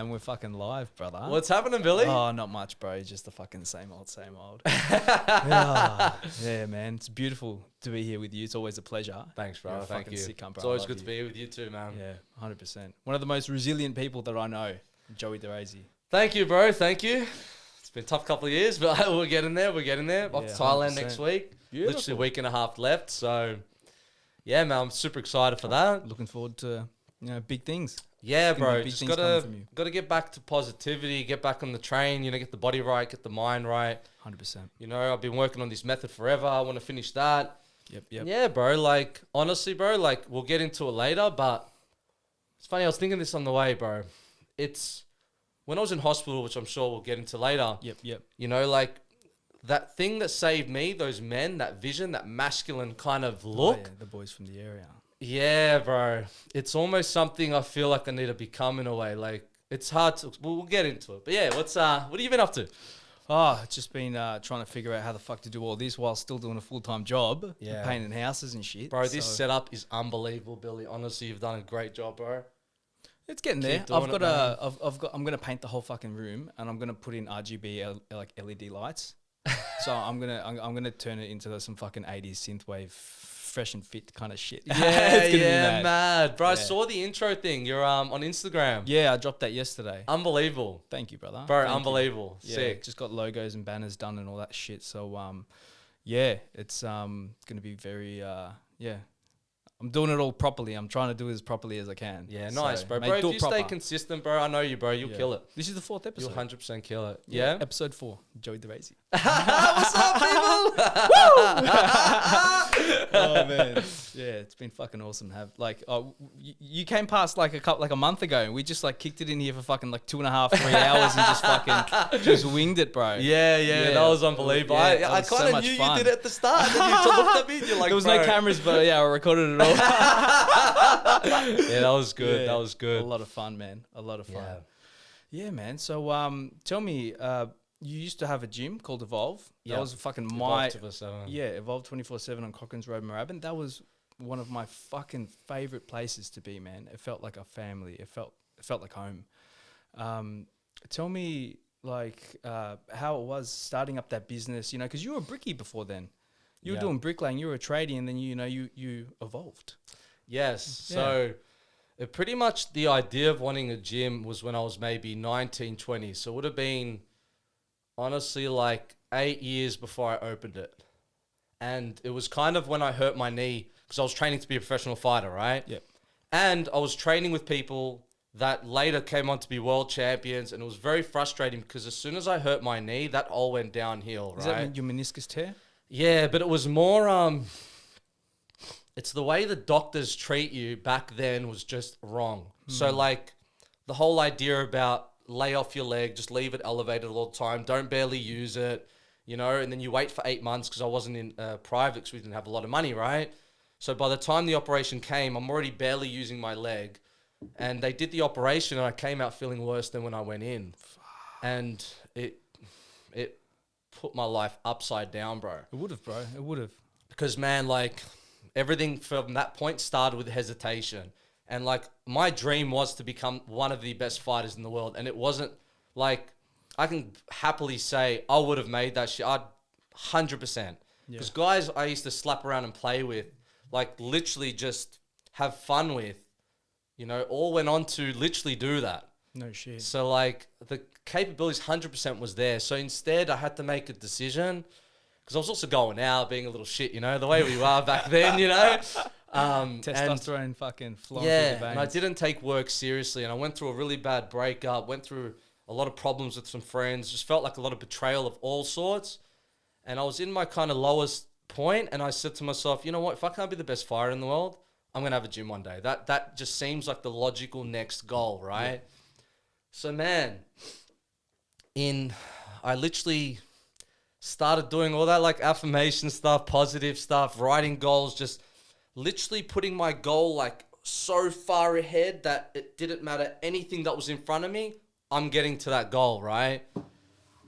man. We're fucking live, brother. What's happening, Billy? Oh, not much, bro. Just the fucking same old, same old. Yeah, man. It's beautiful to be here with you. It's always a pleasure. Thanks, bro. You're a Thank fucking you. sick cunt, bro. It's I always love good you. to be with you too, man. Yeah, 100%. One of the most resilient people that I know, Joey Darazi. Thank you, bro. Thank you. It's been a tough couple of years, but we're getting there. We're getting there. Off Yeah, to Thailand 100%. next week. Beautiful. Literally a week and a half left. So, yeah, man, I'm super excited for that. Looking forward to, big things. Yeah, It's gonna bro. be big Just things coming from you. gotta get back to positivity. Get back on the train. Get the body right. Get the mind right. 100%. I've been working on this method forever. I want to finish that. Yep. Yeah, bro. Like, honestly, bro, like, we'll get into it later, but it's funny. I was thinking this on the way, bro. It's when I was in hospital, which I'm sure we'll get into later. Yep. Like, that thing that saved me, those men, that vision, that masculine kind of look. Oh, yeah, the boys from the area. Yeah, bro. It's almost something I feel like I need to become in a way. Like, it's hard to... We'll get into it. But yeah, what have you been up to? Oh, it's just been trying to figure out how the fuck to do all this while still doing a full-time job. Yeah. Painting houses and shit. Bro, this setup is unbelievable, Billy. Honestly, you've done a great job, bro. It's getting there. Keep doing I'm gonna paint the whole fucking room and I'm gonna put in RGB like LED lights. So I'm gonna turn it into some fucking 80s synthwave fresh and fit kind of shit. Yeah, It's gonna be mad. Bro, I Yeah. saw the intro thing. You're on Instagram. Yeah, I dropped that yesterday. Unbelievable. Thank you, brother. Bro, Thank you. unbelievable. Yeah, Sick. just got logos and banners done and all that shit. So yeah, it's gonna be very I'm doing it all properly. I'm trying to do it as properly as I can. Yeah, So, nice, bro. mate, Bro, do if it you stay proper. consistent, bro, I know you, bro. You'll Yeah. kill it. This is the 4th episode. You'll 100% kill it. Yeah? Episode 4, Joey Darazi. What's up, people? Oh man, yeah, it's been fucking awesome. You came past like a month ago, and we just like kicked it in here for fucking like 2.5, 3 hours, and just fucking just winged it, bro. Yeah, that was unbelievable. Yeah, that I was so kind of much knew fun. you did it at the start. And then you looked at me and you're like, There was bro. no cameras, but yeah, I recorded it all. Yeah, that was good. Yeah, That was good. A lot of fun, man. A lot of fun. Yeah. Yeah, man. So tell me, you used to have a gym called Evolve. Yeah. That was fucking Evolve 247. Evolve 24/7 on Cochrane's Road, Moorabbin. That was one of my fucking favorite places to be, man. It felt like a family. It felt like home. Tell me, like, how it was starting up that business. Because you were a brickie before then. You were doing bricklaying. You were a tradie, and then you evolved. Yes. Yeah. So pretty much the idea of wanting a gym was when I was maybe 19, 20. So it would have been honestly like 8 years before I opened it. And it was kind of when I hurt my knee because I was training to be a professional fighter, right? Yep. And I was training with people that later came on to be world champions. And it was very frustrating because as soon as I hurt my knee, that all went downhill, Is right? that your meniscus tear? Yeah, but it was more... It's the way the doctors treat you back then was just wrong. So like the whole idea about lay off your leg, just leave it elevated all the time, don't barely use it, and then you wait for 8 months because I wasn't in private because we didn't have a lot of money, right? So by the time the operation came, I'm already barely using my leg. And they did the operation and I came out feeling worse than when I went in. And it put my life upside down, bro. It would have, bro. It would have. Because, man, like... Everything from that point started with hesitation. And, like, my dream was to become one of the best fighters in the world. And it wasn't, like, I can happily say I would have made that shit. 100%. Because guys I used to slap around and play with, like, literally just have fun with, all went on to literally do that. No shit. So, like, the capabilities 100% was there. So, instead, I had to make a decision. Because I was also going out, being a little shit, the way we were back then, Testosterone fucking flowing through the veins. And I didn't take work seriously. And I went through a really bad breakup, went through a lot of problems with some friends, just felt like a lot of betrayal of all sorts. And I was in my kind of lowest point, and I said to myself, you know what, if I can't be the best fighter in the world, I'm going to have a gym one day. That just seems like the logical next goal, right? Yeah. So, man, I literally... started doing all that like affirmation stuff, positive stuff, writing goals, just literally putting my goal like so far ahead that it didn't matter anything that was in front of me, I'm getting to that goal, right?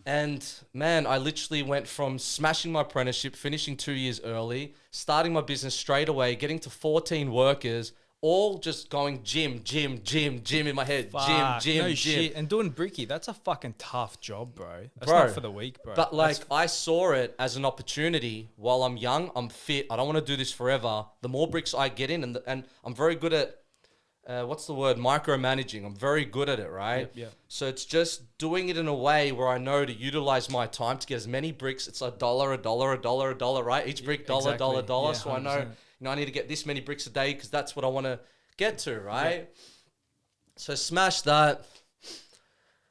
And man, I literally went from smashing my apprenticeship, finishing 2 years early, starting my business straight away, getting to 14 workers, all just going gym in my head. Fuck, Gym. no shit. And doing bricky, that's a fucking tough job, bro. That's Bro, not for the weak, bro. But like, I saw it as an opportunity. While I'm young, I'm fit. I don't want to do this forever. The more bricks I get in, and I'm very good at, what's the word? Micromanaging. I'm very good at it, right? Yeah. So it's just doing it in a way where I know to utilize my time to get as many bricks. It's $1, right? Each brick, $1. Yeah, So I know, 100%. I need to get this many bricks a day because that's what I want to get to, right? Yeah. So smash that.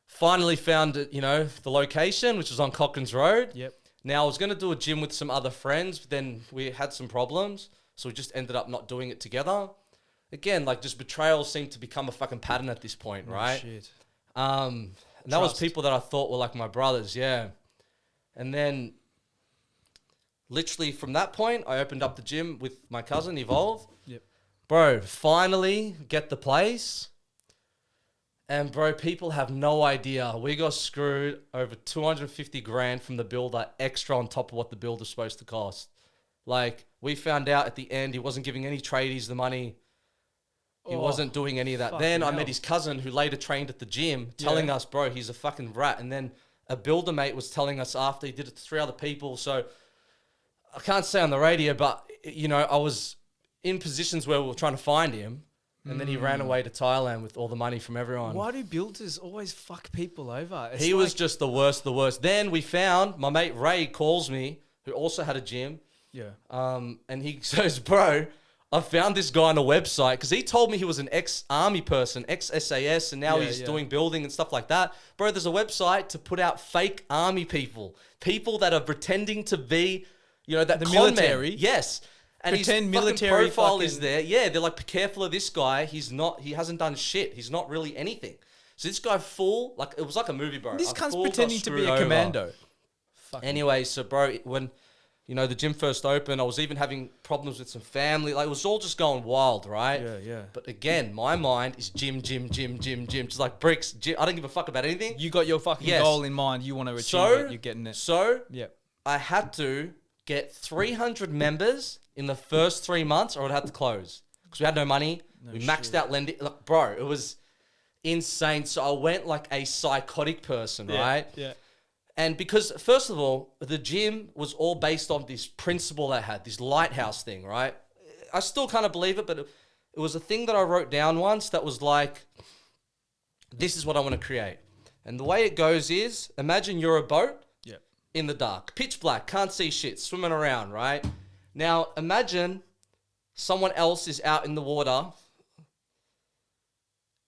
Finally found it, the location, which was on Cochrane's Road. Yep. Now I was going to do a gym with some other friends, but then we had some problems. So we just ended up not doing it together. Again, like just betrayal seemed to become a fucking pattern at this point, right? Shit. And that was people that I thought were like my brothers, yeah. And then literally from that point, I opened up the gym with my cousin, Evolve. Yep. Bro, finally get the place. And bro, people have no idea. We got screwed over 250 grand from the builder, extra on top of what the build was supposed to cost. Like, we found out at the end he wasn't giving any tradies the money. He wasn't doing any of that. Then I met his cousin who later trained at the gym telling us, bro, he's a fucking rat. And then a builder mate was telling us after he did it to 3 other people. So I can't say on the radio, but, I was in positions where we were trying to find him. And then he ran away to Thailand with all the money from everyone. Why do builders always fuck people over? He was just the worst. Then we found, my mate Ray calls me, who also had a gym. Yeah. And he says, bro, I found this guy on a website because he told me he was an ex-army person, ex-SAS, and now he's doing building and stuff like that. Bro, there's a website to put out fake army people that are pretending to be, that the military. military. Yes. And Pretend his military profile is there. Yeah, they're like, be careful of this guy. He hasn't done shit. He's not really anything. So this guy it was like a movie, bro. This cunt's pretending to be a commando. Anyway, so bro, when, the gym first opened, I was even having problems with some family. Like, it was all just going wild, right? Yeah. But again, my mind is gym. Just like bricks. Gym. I don't give a fuck about anything. You got your fucking goal in mind. You want to achieve it. You're getting it. So I had to get 300 members in the first 3 months, or it had to close because we had no money. We maxed out lending. Look, bro, it was insane. So I went like a psychotic person, right? Yeah. And because, first of all, the gym was all based on this principle I had, this lighthouse thing, right? I still kind of believe it, but it was a thing that I wrote down once that was like, this is what I want to create. And the way it goes is, imagine you're a boat in the dark, pitch black, can't see shit, swimming around, right? Now, imagine someone else is out in the water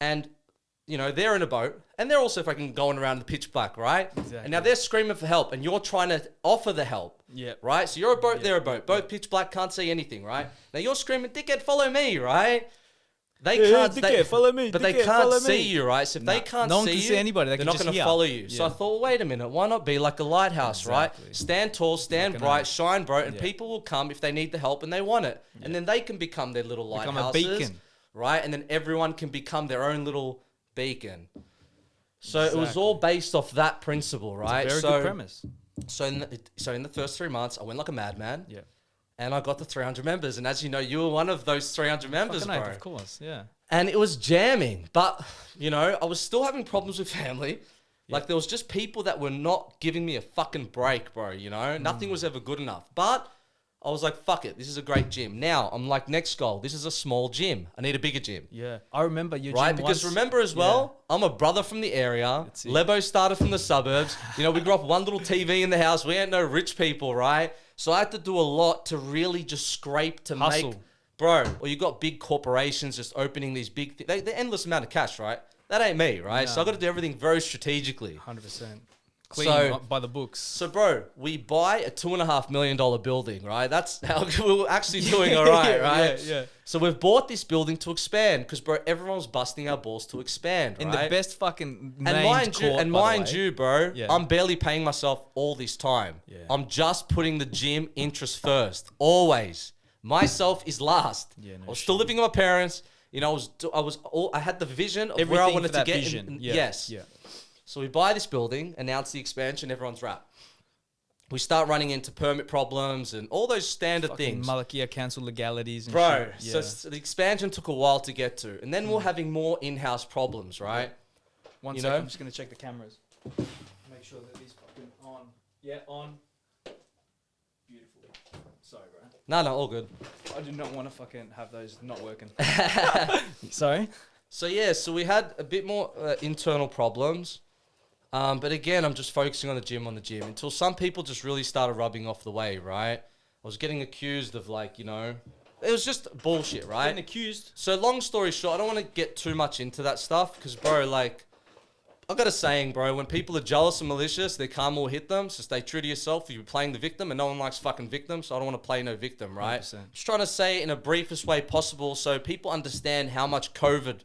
and, they're in a boat and they're also fucking going around the pitch black, right? Exactly. And now they're screaming for help and you're trying to offer the help, right? So you're a boat, they're a boat, both pitch black, can't see anything, right? Now you're screaming, dickhead, follow me, right? They can't follow me. But they can't see you, right? So if they can't no one see can you, see anybody. they're not going to follow you. So I thought, well, wait a minute, why not be like a lighthouse, right? Stand tall, stand bright, shine bright, and people will come if they need the help and they want it. And then they can become their little lighthouses. Become a beacon. Right? And then everyone can become their own little beacon. So it was all based off that principle, right? It's a very good premise. So in the first 3 months, I went like a madman. Yeah. And I got the 300 members. And as you know, you were one of those 300 members, bro. Of course, yeah. And it was jamming. But, I was still having problems with family. Like, there was just people that were not giving me a fucking break, bro, Nothing was ever good enough. But I was like, fuck it. This is a great gym. Now, I'm like, next goal. This is a small gym. I need a bigger gym. Yeah. I remember your gym right? Because remember as well, I'm a brother from the area. Lebo started from the suburbs. We grew up with one little TV in the house. We ain't no rich people, right? So I had to do a lot to really just scrape to hustle. make... Bro, well, you got big corporations just opening these big... They're endless amount of cash, right? That ain't me, right? So I got to do everything very strategically. 100%. Clean by the books. So, bro, we buy a $2.5 million building, right? That's how we're actually doing all right, right? Yeah. So we've bought this building to expand because, bro, everyone's busting our balls to expand, right? In the best fucking mind you, bro, Yeah. I'm barely paying myself all this time. Yeah. I'm just putting the gym interest first, always. Myself is last. Yeah, no I was still living with my parents. I had the vision of where I wanted to get. Vision. Yes. Yeah. So we buy this building, announce the expansion, everyone's wrapped. we start running into permit problems and all those standard Fucking things. Malakia council legalities and Bro, shit. so Yeah. the expansion took a while to get to. And then we're having more in-house problems, right? One You second, know? I'm just going to check the cameras. Make sure that these fucking on. Yeah, on. Beautiful. Sorry, bro. No, all good. I do not want to fucking have those not working. Sorry? So yeah, so we had a bit more internal problems. But again, I'm just focusing on the gym until some people just really started rubbing off the way, right? I was getting accused of like, you know, it was just bullshit, right? Getting accused. So long story short, I don't want to get too much into that stuff because, bro, like, I got a saying, bro, when people are jealous and malicious, they can't all hit them. So stay true to yourself. You're playing the victim and no one likes fucking victims. So I don't want to play no victim, right? 100%. Just trying to say it in a briefest way possible so people understand how much COVID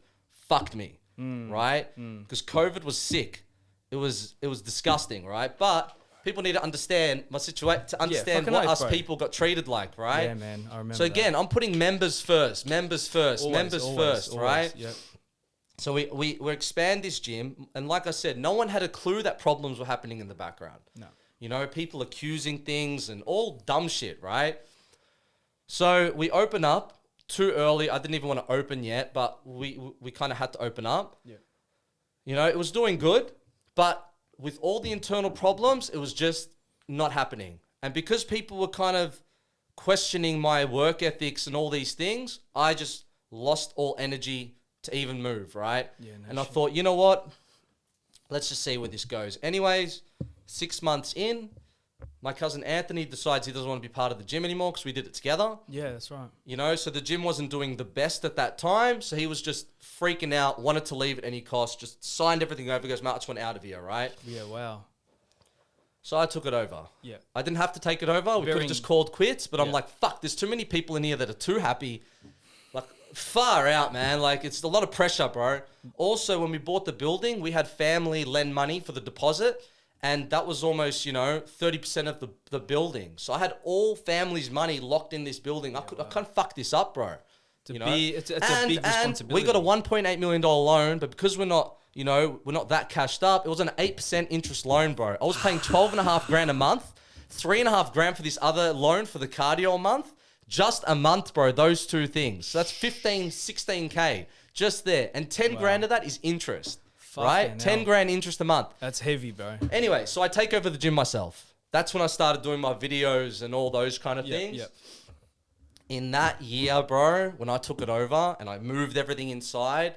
fucked me, right? Because COVID was sick. It was disgusting, right? But people need to understand my situation, to understand fucking what oath, us bro. people got treated like, right? Yeah, man. I remember So again, I'm putting members first, members first, always, right? Yep. So we expand this gym, and like I said, no one had a clue that problems were happening in the background. No. You know, people accusing things and all dumb shit, right? So we open up too early. I didn't even want to open yet, but we kind of had to open up. Yeah. You know, it was doing good, but with all the internal problems, it was just not happening. And because people were kind of questioning my work ethics and all these things, I just lost all energy to even move, right? Yeah, no and I shit. thought, you know what? Let's just see where this goes. Anyways, 6 months in, my cousin Anthony decides he doesn't want to be part of the gym anymore because we did it together. Yeah, that's right. You know, so the gym wasn't doing the best at that time. So he was just freaking out, wanted to leave at any cost, just signed everything over, goes, mate, I just want out of here, right? Yeah, wow. So I took it over. Yeah. I didn't have to take it over. We could Very- have just called quits, but I'm Yeah. like, fuck, there's too many people in here that are too happy. Like, far out, man. Like, it's a lot of pressure, bro. Also, when we bought the building, we had family lend money for the deposit, and that was almost, 30% of the building. So I had all family's money locked in this building. I can't fuck this up, bro. It's a big responsibility. We got a $1.8 million loan, but because we're not that cashed up, it was an 8% interest loan, bro. I was paying 12.5 grand a month, 3.5 grand for this other loan for the cardio a month. Just a month, bro, those two things. So that's 16K just there. And 10 grand of that is interest, right? Fucking 10 hell. grand interest a month. That's heavy, bro. Anyway, so I take over the gym myself. That's when I started doing my videos and all those kind of Yeah, things. yeah. In that year, bro, when I took it over and I moved everything inside,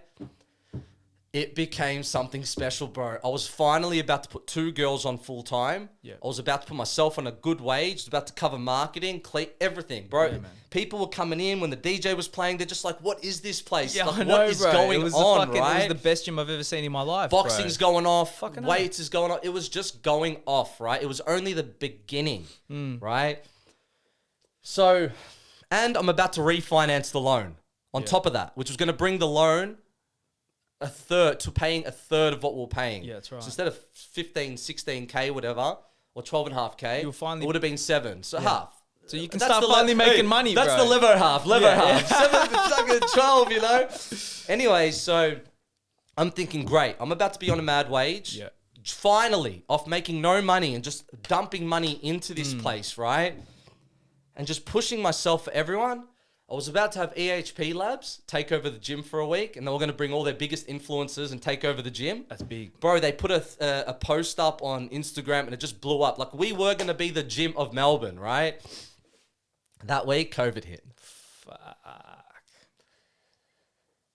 it became something special, bro. I was finally about to put 2 girls on full time. Yeah. I was about to put myself on a good wage, about to cover marketing, everything, bro. Yeah, man. People were coming in when the DJ was playing. They're just like, "What is this place? Yeah, like, I know, what is bro. going it was on?" It right? was the best gym I've ever seen in my life. Boxing's bro. going off, Fucking weights is going off. It was just going off, right? It was only the beginning, right? So, and I'm about to refinance the loan on top of that, which was going to bring the loan paying a third of what we we're paying. Yeah, that's right. So instead of 15, 16K, whatever, or 12.5K, You'll finally- it would have been 7. So half. So you can That's start the finally making money, That's bro. the lever half. Yeah, half. 7, 12, Anyway, so I'm thinking, great. I'm about to be on a mad wage. Yeah. Finally, off making no money and just dumping money into this place, right? And just pushing myself for everyone. I was about to have EHP Labs take over the gym for a week, and they were going to bring all their biggest influencers and take over the gym. That's big. Bro, they put a post up on Instagram, and it just blew up. Like, we were going to be the gym of Melbourne, right? That week, COVID hit. Fuck.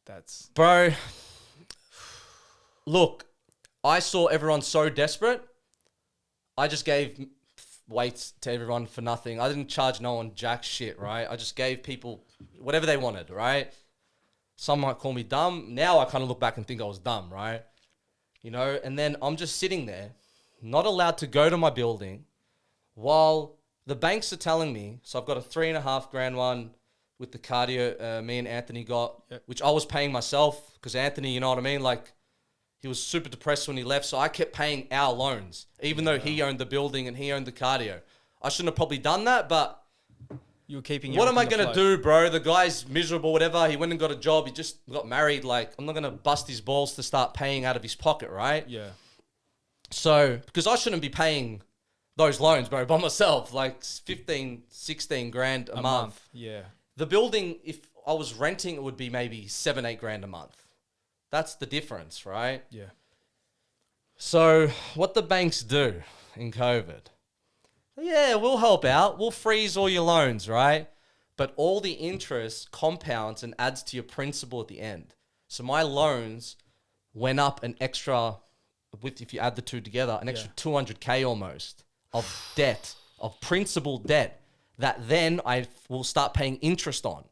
That's... Bro, look, I saw everyone so desperate. I just gave weights to everyone for nothing. I didn't charge no one jack shit, right? I just gave people whatever they wanted, right? Some might call me dumb. Now I kind of look back and think I was dumb, right? And then I'm just sitting there, not allowed to go to my building, while the banks are telling me, so I've got a 3.5 grand one with the cardio me and Anthony got, which I was paying myself, because Anthony, you know what I mean? Like, he was super depressed when he left, so I kept paying our loans, even though he owned the building and he owned the cardio. I shouldn't have probably done that, but You were keeping... what am I everything going to afloat. do, bro? The guy's miserable, whatever. He went and got a job. He just got married. Like, I'm not going to bust his balls to start paying out of his pocket, right? Yeah. So, because I shouldn't be paying those loans, bro, by myself, like 15, 16 grand a month. Yeah. The building, if I was renting, it would be maybe 7, 8 grand a month. That's the difference, right? Yeah. So what the banks do in COVID, yeah, we'll help out. We'll freeze all your loans, right? But all the interest compounds and adds to your principal at the end. So my loans went up an extra, if you add the two together, an extra 200K almost of debt, of principal debt that then I will start paying interest on.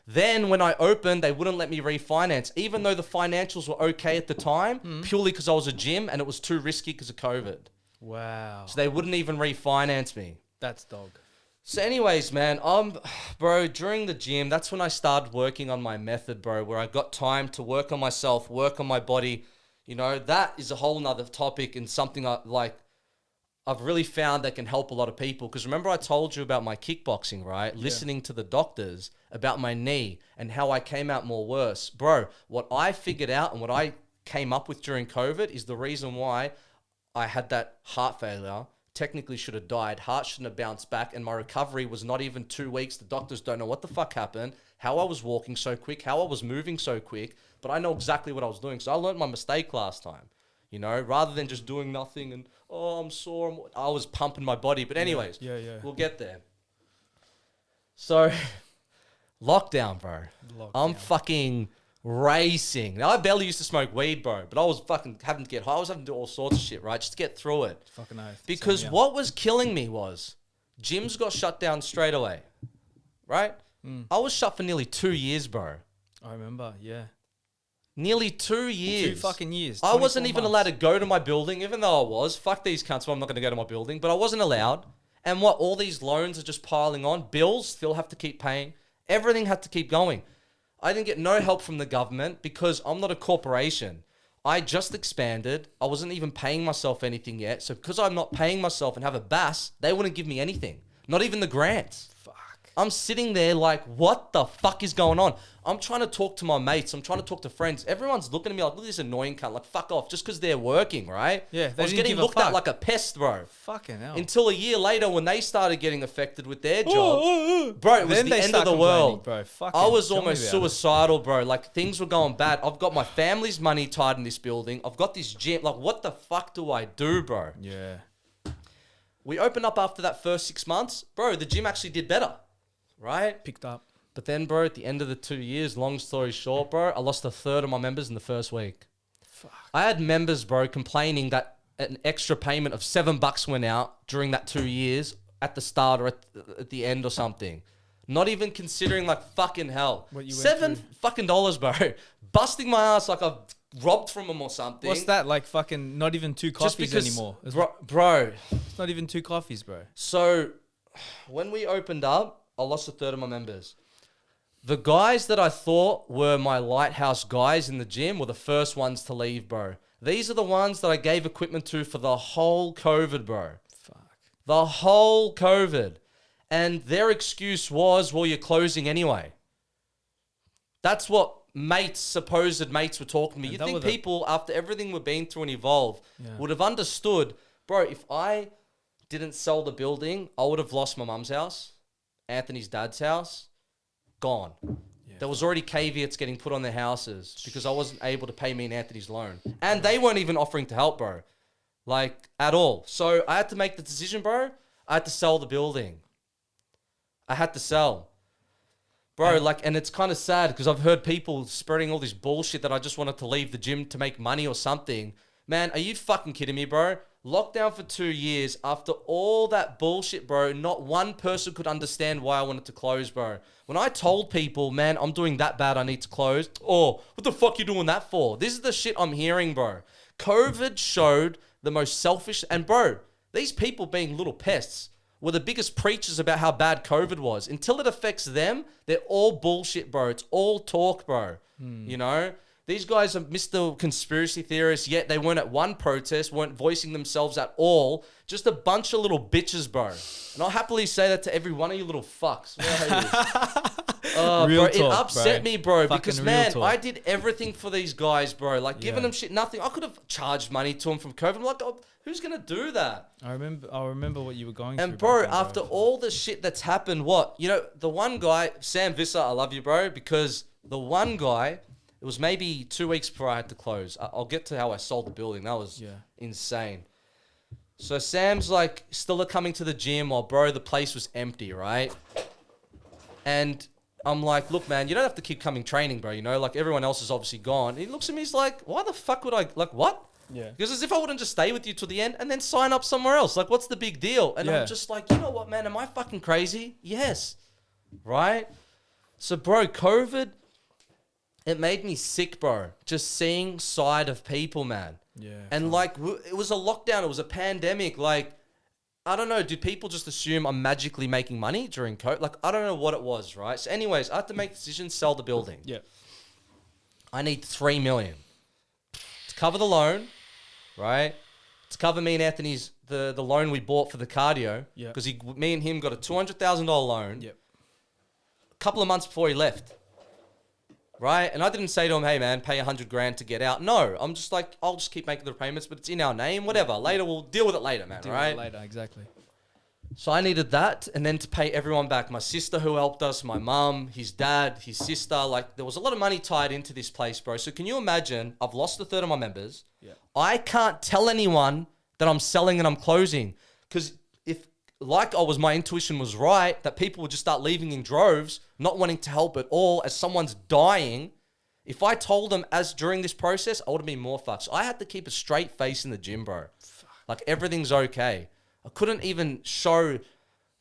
Then when I opened, they wouldn't let me refinance, even though the financials were okay at the time, purely because I was a gym and it was too risky because of COVID. Wow. So they wouldn't even refinance me. That's dog. So anyways, man, bro, during the gym, that's when I started working on my method, bro, where I got time to work on myself, work on my body. You know, that is a whole nother topic and something I've really found that can help a lot of people. Because remember I told you about my kickboxing, right? Yeah. Listening to the doctors about my knee and how I came out more worse. Bro, what I figured out and what I came up with during COVID is the reason why I had that heart failure. Technically should have died. Heart shouldn't have bounced back. And my recovery was not even 2 weeks. The doctors don't know what the fuck happened, how I was walking so quick, how I was moving so quick. But I know exactly what I was doing. So I learned my mistake last time. You know, rather than just doing nothing and, oh, I'm sore. I was pumping my body. But anyways, yeah. We'll get there. So, lockdown, bro. I'm fucking racing. Now, I barely used to smoke weed, bro. But I was fucking having to get high. I was having to do all sorts of shit, right? Just to get through it. Fucking oath. Because what was killing me was gyms got shut down straight away, right? I was shut for nearly 2 years, bro. I remember, yeah. Nearly 2 years. 2 fucking years. I wasn't even allowed to go to my building, even though I was. Fuck these cunts, so I'm not going to go to my building. But I wasn't allowed. And what, all these loans are just piling on. Bills still have to keep paying. Everything had to keep going. I didn't get no help from the government because I'm not a corporation. I just expanded. I wasn't even paying myself anything yet. So because I'm not paying myself and have a BAS, they wouldn't give me anything. Not even the grants. I'm sitting there like, what the fuck is going on? I'm trying to talk to my mates. I'm trying to talk to friends. Everyone's looking at me like, look at this annoying cunt. Like, fuck off. Just because they're working, right? Yeah, I was getting looked at like a pest, bro. Fucking hell. Until a year later when they started getting affected with their job. Bro, it was the end of the world. Bro. I was almost suicidal, bro. Like, things were going bad. I've got my family's money tied in this building. I've got this gym. Like, what the fuck do I do, bro? Yeah. We opened up after that first 6 months. Bro, the gym actually did better. Right? Picked up. But then, bro, at the end of the 2 years, long story short, bro, I lost a third of my members in the first week. Fuck. I had members, bro, complaining that an extra payment of $7 went out during that 2 years at the start or at the end or something. Not even considering, like, fucking hell. What you went $7 through. fucking dollars, bro. Busting my ass like I've robbed from them or something. What's that? Like fucking not even 2 coffees anymore. Bro. It's not even 2 coffees, bro. So, when we opened up, I lost a third of my members. The guys that I thought were my lighthouse guys in the gym were the first ones to leave, bro. These are the ones that I gave equipment to for the whole COVID, bro. Fuck. The whole COVID. And their excuse was, well, you're closing anyway. That's what supposed mates were talking to me. You'd think people, after everything we've been through and evolved, would have understood, bro, if I didn't sell the building, I would have lost my mum's house. Anthony's dad's house, gone. Yeah. There was already caveats getting put on their houses because I wasn't able to pay me and Anthony's loan. And they weren't even offering to help, bro. Like, at all. So I had to make the decision, bro. I had to sell the building. I had to sell. Bro, and it's kind of sad because I've heard people spreading all this bullshit that I just wanted to leave the gym to make money or something. Man, are you fucking kidding me, bro? Lockdown for 2 years. After all that bullshit, bro, not one person could understand why I wanted to close, bro. When I told people, man, I'm doing that bad, I need to close. Oh, what the fuck you doing that for? This is the shit I'm hearing, bro. COVID showed the most selfish... And, bro, these people being little pests were the biggest preachers about how bad COVID was. Until it affects them, they're all bullshit, bro. It's all talk, bro. You know? These guys are Mr. Conspiracy Theorists, yet they weren't at one protest, weren't voicing themselves at all. Just a bunch of little bitches, bro. And I'll happily say that to every one of you little fucks. Oh, Real bro, it talk, upset bro. me, bro, Fucking because, real man, talk. I did everything for these guys, bro. Like, giving Yeah. them shit, nothing. I could have charged money to them from COVID. I'm like, oh, who's going to do that? I remember what you were going And, through. bro, back then, after all the shit that's happened, what? You know, the one guy, Sam Visser, I love you, bro, because the one guy, it was maybe 2 weeks before I had to close. I'll get to how I sold the building. That was insane. So Sam's like still coming to the gym while, bro, the place was empty, right? And I'm like, look, man, you don't have to keep coming training, bro. You know, like everyone else is obviously gone. He looks at me, he's like, why the fuck would I, like, what? Yeah. Because as if I wouldn't just stay with you till the end and then sign up somewhere else. Like, what's the big deal? And I'm just like, you know what, man? Am I fucking crazy? Yes. Right? So, bro, COVID, it made me sick, bro. Just seeing side of people, man. Yeah. And like, it was a lockdown. It was a pandemic. Like, I don't know. Did people just assume I'm magically making money during COVID? Like, I don't know what it was, right? So anyways, I had to make the decision, sell the building. Yeah. I need $3 million to cover the loan, right? To cover me and Anthony's, the loan we bought for the cardio. Yeah. Because me and him got a $200,000 loan. Yep. A couple of months before he left. Right? And I didn't say to him, hey, man, pay $100,000 to get out. No, I'm just like, I'll just keep making the repayments, but it's in our name, whatever. Later, we'll deal with it later, man, Deal right? with it later, exactly. So I needed that, and then to pay everyone back. My sister who helped us, my mum, his dad, his sister. Like, there was a lot of money tied into this place, bro. So can you imagine, I've lost a third of my members. Yeah. I can't tell anyone that I'm selling and I'm closing. Because if, like my intuition was right, that people would just start leaving in droves, not wanting to help at all as someone's dying. If I told them as during this process, I would have been more fucked. So I had to keep a straight face in the gym, bro. Like, everything's okay. I couldn't even show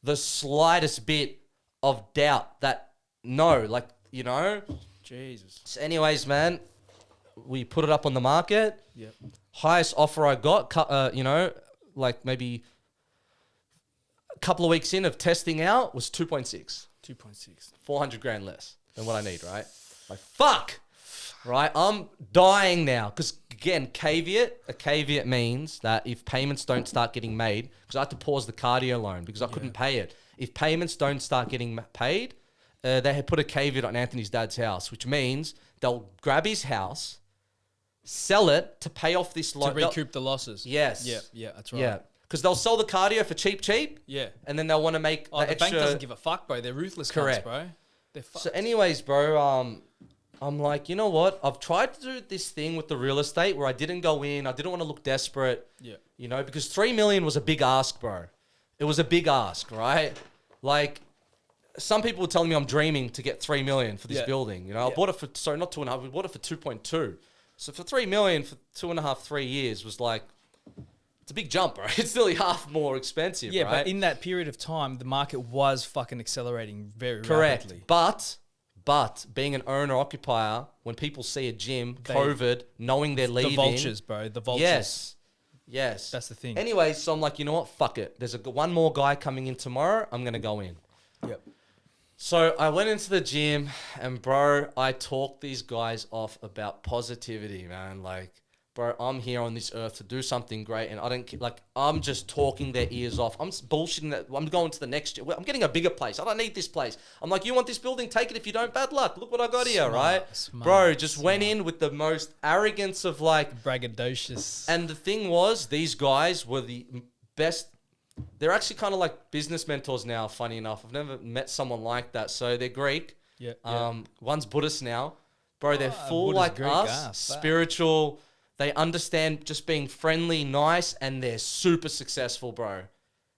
the slightest bit of doubt that, no, like, you know. Jesus. So anyways, man, we put it up on the market. Yep. Highest offer I got, you know, like maybe a couple of weeks in of testing out was 2.6. 2.6. $400,000 less than what I need, right? Like, fuck. Right? I'm dying now. Because, again, a caveat means that if payments don't start getting made, because I had to pause the cardio loan because I couldn't pay it. If payments don't start getting paid, they had put a caveat on Anthony's dad's house, which means they'll grab his house, sell it to pay off this loan. To recoup the losses. Yes. Yeah, that's right. Yeah. Because they'll sell the cardio for cheap. Yeah. And then they'll want to make Oh, the extra. bank doesn't give a fuck, bro. They're ruthless Correct. cunts, bro. They're fucked. So anyways, bro, I'm like, you know what? I've tried to do this thing with the real estate where I didn't go in. I didn't want to look desperate. Yeah. You know, because $3 million was a big ask, bro. It was a big ask, right? Like, some people were telling me I'm dreaming to get $3 million for this building. You know, I bought it for, not 2.5, we bought it for 2.2. So for $3 million for 2.5, 3 years was like, it's a big jump, bro. It's nearly half more expensive, Yeah, right? but in that period of time, the market was fucking accelerating very Correct. rapidly. But being an owner-occupier, when people see a gym, They- COVID, knowing they're leaving. The vultures, bro. The vultures. Yes. That's the thing. Anyway, so I'm like, you know what? Fuck it. There's one more guy coming in tomorrow. I'm going to go in. Yep. So I went into the gym and, bro, I talked these guys off about positivity, man. Like, bro, I'm here on this earth to do something great, and I don't like. I'm just talking their ears off. I'm bullshitting that. I'm going to the next. I'm getting a bigger place. I don't need this place. I'm like, you want this building? Take it. If you don't, bad luck. Look what I got here, right? Smart, Bro, just went in with the most arrogance of like. Braggadocious. And the thing was, these guys were the best. They're actually kind of like business mentors now. Funny enough, I've never met someone like that. So they're Greek. Yeah. One's Buddhist now, bro. They're full Buddhist like Greek, us, spiritual. They understand just being friendly, nice, and they're super successful, bro.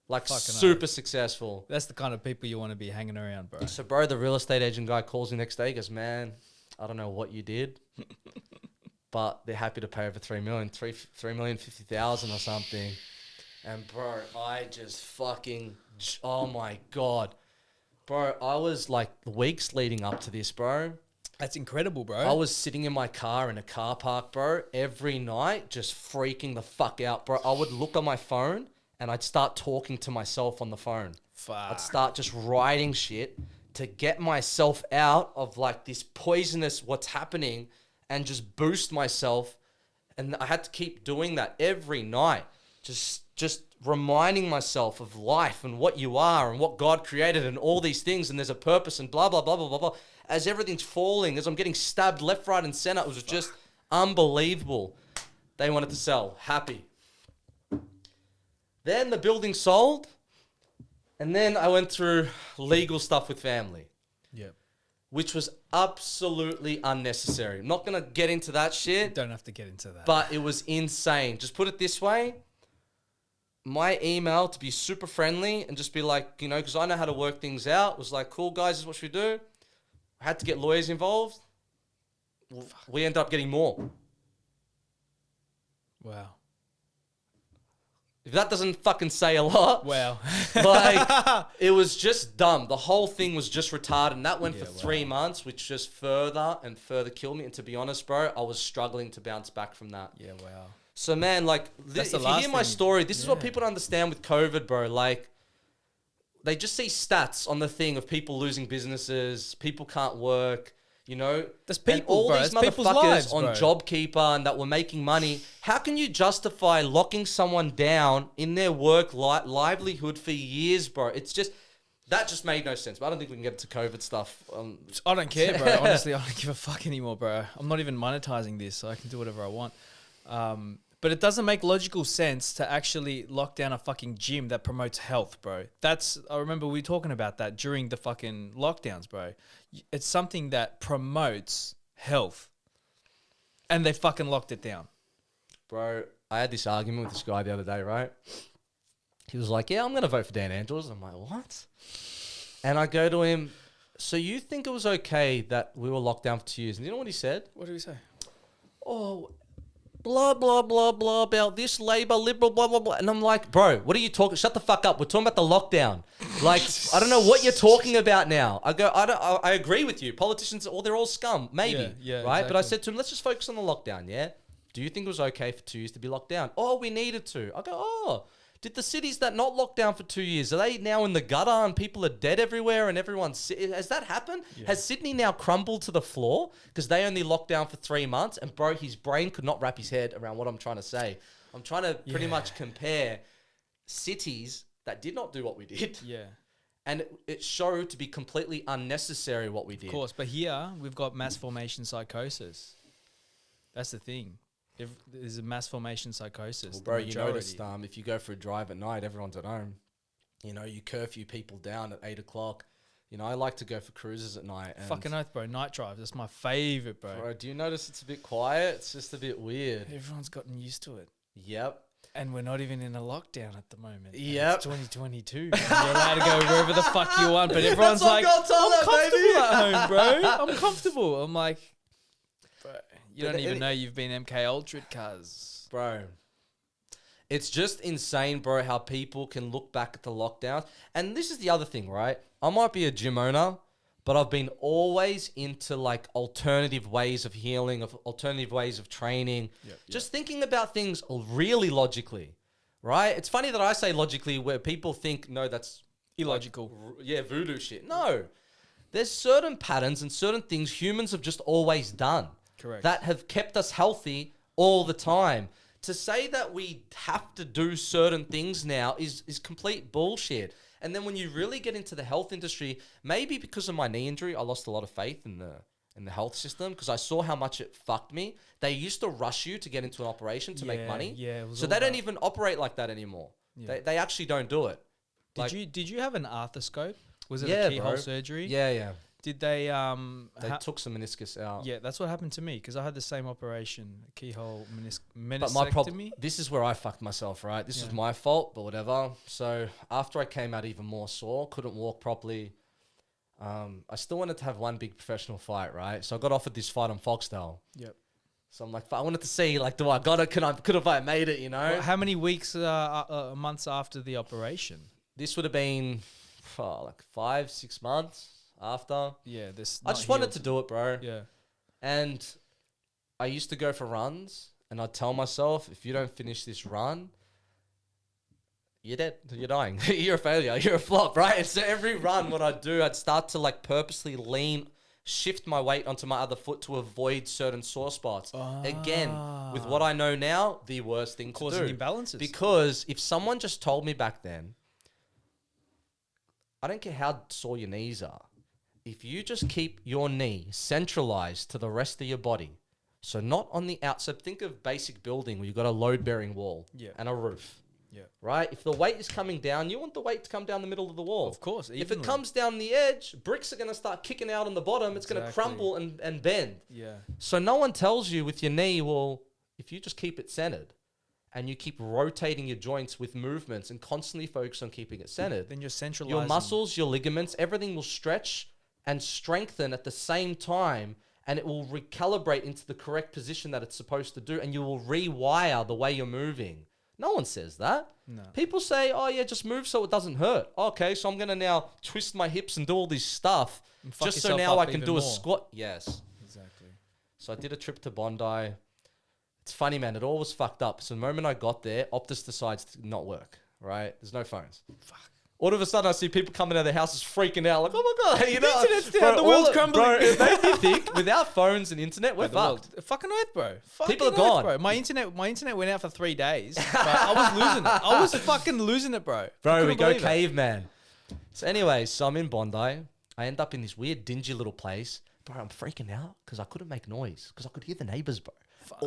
Like, Fucking super successful. That's the kind of people you want to be hanging around, bro. So, bro, the real estate agent guy calls me next day. He goes, man, I don't know what you did, but they're happy to pay over $3 million, $3,050,000 or something. And, bro, I just fucking, oh my God. Bro, I was like weeks leading up to this, bro. That's incredible, bro. I was sitting in my car in a car park, bro, every night, just freaking the fuck out, bro. I would look on my phone and I'd start talking to myself on the phone. Fuck. I'd start just writing shit to get myself out of like this poisonous what's happening and just boost myself. And I had to keep doing that every night. Just just reminding myself of life and what you are and what God created and all these things, and there's a purpose and blah, blah, blah, blah, blah, blah. As everything's falling, as I'm getting stabbed left, right, and center, it was just unbelievable. They wanted to sell. Happy. Then the building sold, and then I went through legal stuff with family. Yep. Which was absolutely unnecessary. I'm not going to get into that shit. You don't have to get into that. But it was insane. Just put it this way. My email to be super friendly and just be like, you know, because I know how to work things out, was like, cool, guys, this is what should we do? I had to get lawyers involved. We ended up getting more. Wow. If that doesn't fucking say a lot. Wow. Like, it was just dumb. The whole thing was just retarded. And that went for 3 months, which just further and further killed me. And to be honest, bro, I was struggling to bounce back from that. Yeah, wow. So, man, like, if you hear my story, this is what people don't understand with COVID, bro. Like, they just see stats on the thing of people losing businesses, people can't work. You know, there's people, and all bro. these There's motherfuckers lives, on bro. JobKeeper and that were making money. How can you justify locking someone down in their work livelihood for years, bro? It's just, that just made no sense. But I don't think we can get into COVID stuff. I don't care, bro. Honestly, I don't give a fuck anymore, bro. I'm not even monetizing this, so I can do whatever I want. But it doesn't make logical sense to actually lock down a fucking gym that promotes health, bro. I remember we were talking about that during the fucking lockdowns, bro. It's something that promotes health. And they fucking locked it down. Bro, I had this argument with this guy the other day, right? He was like, yeah, I'm going to vote for Dan Andrews. I'm like, what? And I go to him, so you think it was okay that we were locked down for 2 years? And you know what he said? What did he say? Oh, blah, blah, blah, blah about this Labour, Liberal, blah, blah, blah. And I'm like, bro, what are you talking? Shut the fuck up. We're talking about the lockdown. Like, I don't know what you're talking about now. I agree with you. Politicians, they're all scum. Maybe. Yeah, right? exactly. But I said to him, let's just focus on the lockdown, yeah? Do you think it was okay for 2 years to be locked down? Oh, we needed to. I go, oh, did the cities that not locked down for 2 years, are they now in the gutter and people are dead everywhere and everyone's... Has that happened? Yeah. Has Sydney now crumbled to the floor because they only locked down for 3 months? And bro, his brain could not wrap his head around what I'm trying to say. I'm trying to pretty much compare cities that did not do what we did. Yeah. And it showed to be completely unnecessary what we did. Of course, but here we've got mass formation psychosis. That's the thing. If there's a mass formation psychosis. Well, bro, you noticed if you go for a drive at night, everyone's at home. You know, you curfew people down at 8 o'clock. You know, I like to go for cruises at night. And fucking oath, bro. Night drives. That's my favorite, bro. Bro, do you notice it's a bit quiet? It's just a bit weird. Everyone's gotten used to it. Yep. And we're not even in a lockdown at the moment. Yep. It's 2022. You're allowed to go wherever the fuck you want, but everyone's like, I'm comfortable at home, bro. I'm comfortable. I'm like, bro, you don't even know you've been MK Ultra'd, cuz. Bro. It's just insane, bro, how people can look back at the lockdowns. And this is the other thing, right? I might be a gym owner, but I've been always into like alternative ways of healing, of alternative ways of training. Just thinking about things really logically, right? It's funny that I say logically where people think, no, that's illogical. Like, voodoo shit. No. There's certain patterns and certain things humans have just always done. Correct. That have kept us healthy all the time. To say that we have to do certain things now is complete bullshit. And then when you really get into the health industry, maybe because of my knee injury, I lost a lot of faith in the health system because I saw how much it fucked me. They used to rush you to get into an operation to make money. Yeah, so they don't even operate like that anymore. Yeah. They actually don't do it. Did you have an arthroscope? Was it a keyhole surgery? Yeah. Did they... They took some meniscus out. Yeah, that's what happened to me because I had the same operation, a keyhole meniscectomy. But my problem... This is where I fucked myself, right? This was my fault, but whatever. So after I came out even more sore, couldn't walk properly, I still wanted to have one big professional fight, right? So I got offered this fight on Foxtel. Yep. So I'm like, I wanted to see, like, do I got it? Could have I made it, you know? Well, how many weeks, months after the operation? This would have been like 5-6 months after. Yeah, I just wanted to do it, bro. Yeah. And I used to go for runs, and I'd tell myself, if you don't finish this run, you're dead. You're dying. You're a failure. You're a flop, right? And so every run, what I'd do, I'd start to like purposely lean shift my weight onto my other foot to avoid certain sore spots. Again, with what I know now, the worst thing Causing to do. imbalances. Because if someone just told me back then, I don't care how sore your knees are, if you just keep your knee centralized to the rest of your body, so not on the outside, think of basic building where you've got a load-bearing wall and a roof. Yeah. Right? If the weight is coming down, you want the weight to come down the middle of the wall. Of course. If it comes down the edge, bricks are going to start kicking out on the bottom. It's going to crumble and bend. Yeah. So no one tells you with your knee, well, if you just keep it centered and you keep rotating your joints with movements and constantly focus on keeping it centered, then you're centralizing. your muscles, your ligaments, everything will stretch and strengthen at the same time, and it will recalibrate into the correct position that it's supposed to do, and you will rewire the way you're moving. No one says that. No. People say, oh yeah, just move so it doesn't hurt. Okay, so I'm going to now twist my hips and do all this stuff just so now I can do a squat. Yes. Exactly. So I did a trip to Bondi. It's funny, man. It all was fucked up. So the moment I got there, Optus decides to not work, right? There's no phones. Fuck. All of a sudden, I see people coming out of their houses freaking out, like, "Oh my god, you know, internet's down, the world's crumbling." Bro, it made me think. Without phones and internet, we're fucked. Fucking earth, bro. People are gone. Bro. My internet went out for 3 days. Bro. I was losing it. I was fucking losing it, bro. Bro, we go caveman. So anyway, so I'm in Bondi. I end up in this weird, dingy little place. Bro, I'm freaking out because I couldn't make noise because I could hear the neighbors, bro.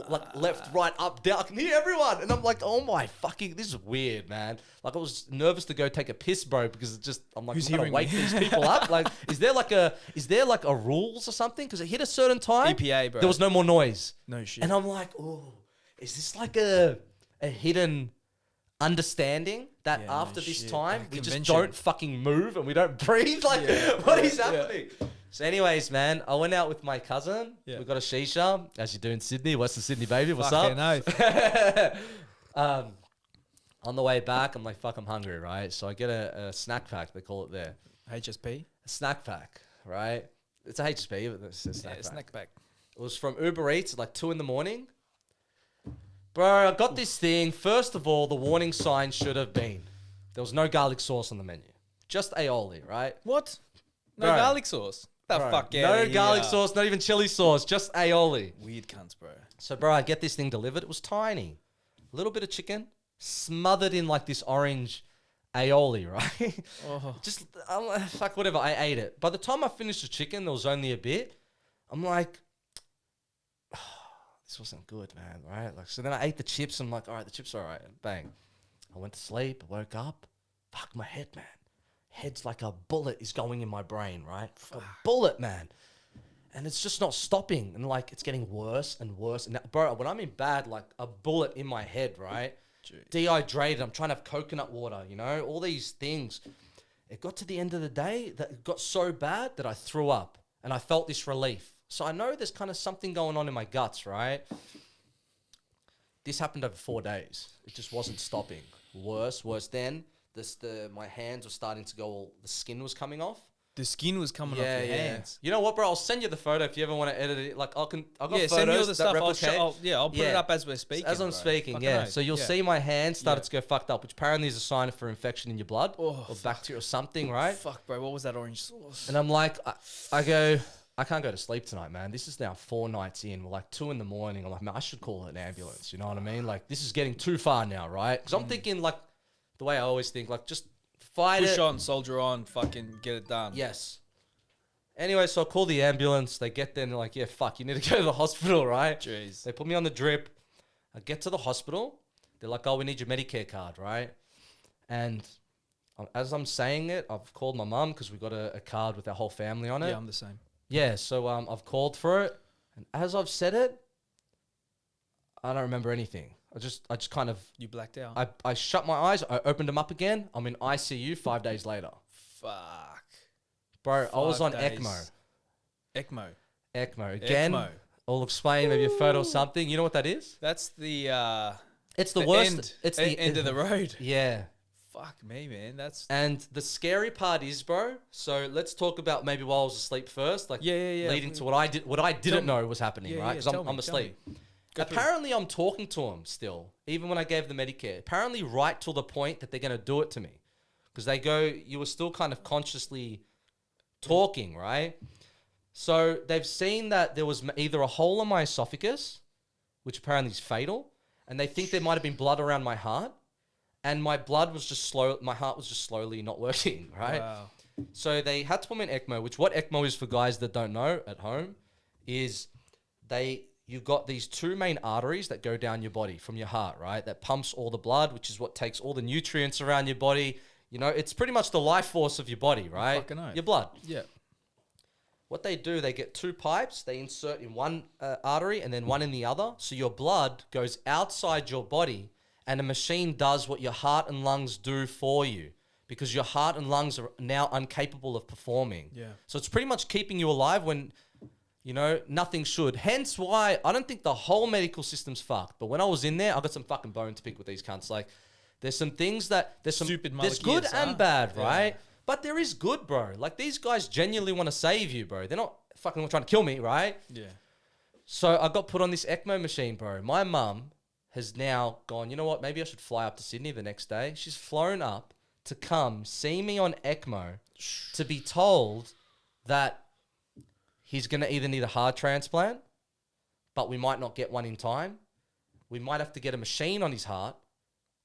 Like left, right, up, down. I can hear everyone. And I'm like, oh my fucking, this is weird, man. Like I was nervous to go take a piss, bro, because it's just, I'm like, I'm going to wake these people up. Like, is there like a rules or something? Because it hit a certain time. EPA, bro. There was no more noise. No shit. And I'm like, oh, is this like a hidden understanding that after this time, we just don't fucking move and we don't breathe? Like, what is happening? So anyways, man, I went out with my cousin. Yeah. We got a shisha, as you do in Sydney, Western Sydney, baby. What's up? On the way back, I'm like, fuck, I'm hungry, right? So I get a snack pack, they call it there. HSP? A snack pack, right? It's a HSP, but it's a snack pack. Snack pack. It was from Uber Eats at like 2 a.m. Bro, I got this thing. First of all, the warning sign should have been, there was no garlic sauce on the menu. Just aioli, right? What? No garlic sauce? The fuck no garlic sauce, not even chili sauce, just aioli. Weird cunts, bro. So, bro, I get this thing delivered. It was tiny. A little bit of chicken, smothered in like this orange aioli, right? Just, fuck, whatever. I ate it. By the time I finished the chicken, there was only a bit. I'm like, oh, this wasn't good, man, right? Like, so then I ate the chips. And I'm like, all right, the chips are all right. And bang. I went to sleep, woke up. Fuck, my head, man. Head's like a bullet is going in my brain, right? A bullet, man. And it's just not stopping. And like, it's getting worse and worse. And now, bro, when I'm in bad, like a bullet in my head, right? Jeez. Dehydrated. I'm trying to have coconut water, you know, all these things. It got to the end of the day that it got so bad that I threw up and I felt this relief. So I know there's kind of something going on in my guts, right? This happened over 4 days. It just wasn't stopping. Worse. Then. My hands were starting to go, the skin was coming off. The skin was coming off your hands. You know what, bro? I'll send you the photo if you ever want to edit it. Like, I've got photos send me all the stuff. replicate. I'll put it up as we're speaking. As I'm speaking, So you'll see my hands started to go fucked up, which apparently is a sign for infection in your blood or bacteria or something, right? Fuck, bro. What was that orange sauce? And I'm like, I go, I can't go to sleep tonight, man. This is now 4 nights in. We're like 2 a.m. I'm like, man, I should call an ambulance. You know what I mean? Like, this is getting too far now, right? Because I'm thinking, like, the way I always think, like, just fight it. Push on, soldier on, fucking get it done. Yes. Anyway, so I call the ambulance. They get there and they're like, yeah, fuck, you need to go to the hospital, right? Jeez. They put me on the drip. I get to the hospital. They're like, oh, we need your Medicare card, right? And as I'm saying it, I've called my mum because we got a card with our whole family on it. Yeah, I'm the same. Yeah, so I've called for it. And as I've said it, I don't remember anything. I just kind of... You blacked out. I shut my eyes. I opened them up again. I'm in ICU 5 days later. Fuck. Bro, I was on ECMO. ECMO. Again, I'll explain maybe a photo or something. You know what that is? That's the... it's the worst. End. It's the end of the road. Yeah. Fuck me, man. That's... And the scary part is, bro, so let's talk about maybe while I was asleep first. Like, leading to what I didn't know was happening, right? Because I'm asleep. Apparently, I'm talking to him still, even when I gave the Medicare. Apparently, right till the point that they're going to do it to me. Because they go, you were still kind of consciously talking, right? So they've seen that there was either a hole in my esophagus, which apparently is fatal, and they think there might have been blood around my heart, and my heart was just slowly not working, right? Wow. So they had to put me in ECMO, which what ECMO is for guys that don't know at home is you've got these two main arteries that go down your body from your heart, right? That pumps all the blood, which is what takes all the nutrients around your body. You know, it's pretty much the life force of your body, right? Fucking oath. Your blood. Yeah. What they do, they get two pipes, they insert in one artery and then one in the other. So your blood goes outside your body and a machine does what your heart and lungs do for you because your heart and lungs are now incapable of performing. Yeah. So it's pretty much keeping you alive when, you know, nothing should. Hence why I don't think the whole medical system's fucked. But when I was in there, I got some fucking bone to pick with these cunts. Like, there's some things that, there's good and bad, right? Yeah. But there is good, bro. Like, these guys genuinely want to save you, bro. They're not fucking trying to kill me, right? Yeah. So I got put on this ECMO machine, bro. My mum has now gone, you know what? Maybe I should fly up to Sydney the next day. She's flown up to come see me on ECMO to be told that he's going to either need a heart transplant, but we might not get one in time. We might have to get a machine on his heart,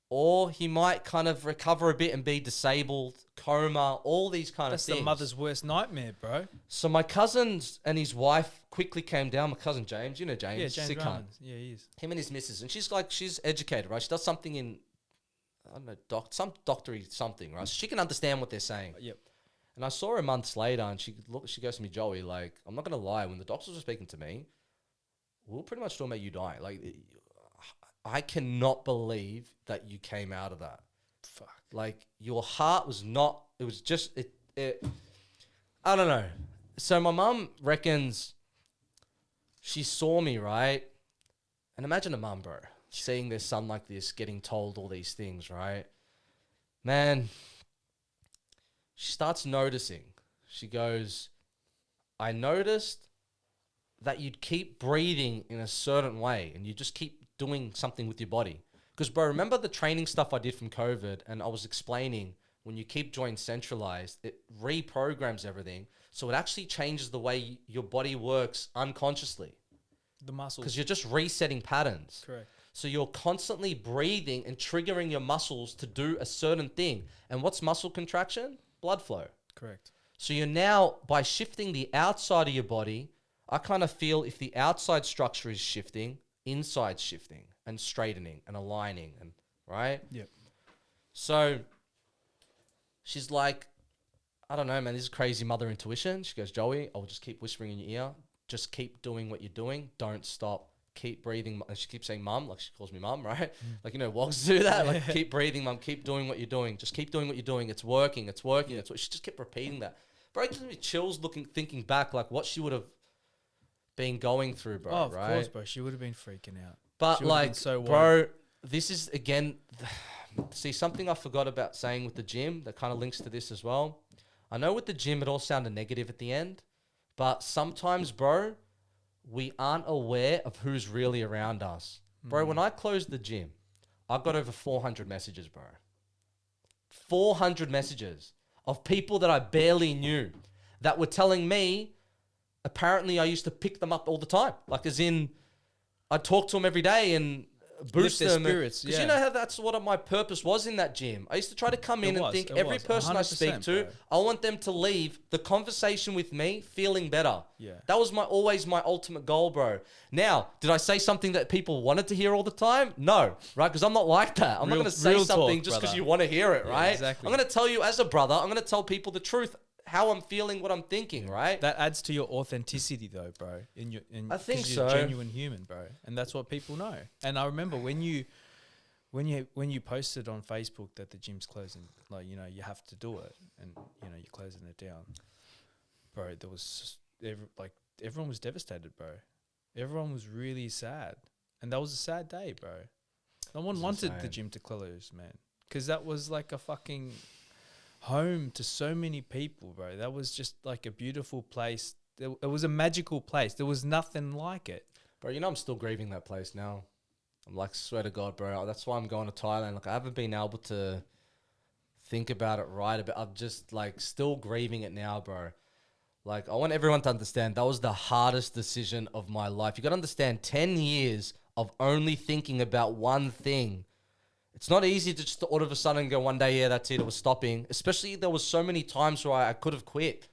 or he might kind of recover a bit and be disabled, coma, all these kind of things. That's the mother's worst nightmare, bro. So my cousins and his wife quickly came down. My cousin James, you know James. Yeah, James sick Ryan. cunt. Yeah, he is. Him and his missus. And she's educated, right? She does something in, I don't know, some doctory something, right? So she can understand what they're saying. Yep. And I saw her months later and she goes to me, Joey, like, I'm not going to lie. When the doctors were speaking to me, we were pretty much talking about you dying. Like, I cannot believe that you came out of that. Fuck. Like, your heart was not, it was just, I don't know. So my mum reckons she saw me, right? And imagine a mum, bro, seeing their son like this, getting told all these things, right? Man, she starts noticing. She goes, I noticed that you'd keep breathing in a certain way and you just keep doing something with your body. Because, bro, remember the training stuff I did from COVID, and I was explaining when you keep joints centralized, it reprograms everything. So it actually changes the way your body works unconsciously. The muscles. Because you're just resetting patterns. Correct. So you're constantly breathing and triggering your muscles to do a certain thing. And what's muscle contraction? Blood flow. Correct. So you're now, by shifting the outside of your body, I kind of feel if the outside structure is shifting, inside's shifting and straightening and aligning, and right? Yep. So she's like, I don't know, man, this is crazy mother intuition. She goes, Joey, I'll just keep whispering in your ear. Just keep doing what you're doing. Don't stop. Keep breathing. And she keeps saying mum, like she calls me mum, right? Like, you know, wogs do that. Like, keep breathing, mum. Keep doing what you're doing. Just keep doing what you're doing. It's working. It's working. It's what she just kept repeating that. Bro, it gives me chills thinking back, like what she would have been going through, bro. Oh, of right? course, bro. She would have been freaking out. But She would have like, been so bro, worried. this is again, see, something I forgot about saying with the gym that kind of links to this as well. I know with the gym, it all sounded negative at the end, but sometimes, bro, we aren't aware of who's really around us. Bro, when I closed the gym, I got over 400 messages, bro. 400 messages of people that I barely knew that were telling me, apparently I used to pick them up all the time. Like, as in, I'd talk to them every day and boost their them. spirits, Because yeah. you know how that's what my purpose was in that gym. I used to try to come in and think every person I speak to, bro. I want them to leave the conversation with me feeling better. Yeah. That was always my ultimate goal, bro. Now, did I say something that people wanted to hear all the time? No, right? Because I'm not like that. I'm not going to say real something talk, just because brother. you want to hear it, Yeah, right? exactly. I'm going to tell you as a brother, I'm going to tell people the truth, how I'm feeling, what I'm thinking, right? That adds to your authenticity, though, bro. I think 'cause you're so. a genuine human, bro, and that's what people know. And I remember when you posted on Facebook that the gym's closing, like, you know, you have to do it, and you know you're closing it down, bro. There was everyone was devastated, bro. Everyone was really sad, and that was a sad day, bro. No one wanted the gym to close, man, because that was like a fucking home to so many people, bro. That was just like a beautiful place. It was a magical place. There was nothing like it. Bro, you know I'm still grieving that place now. I'm like, swear to God, bro. That's why I'm going to Thailand. Like, I haven't been able to think about it right. I'm just like still grieving it now, bro. Like, I want everyone to understand that was the hardest decision of my life. You got to understand 10 years of only thinking about one thing. It's not easy to just all of a sudden go one day, yeah, that's it, it was stopping. Especially there was so many times where I could have quit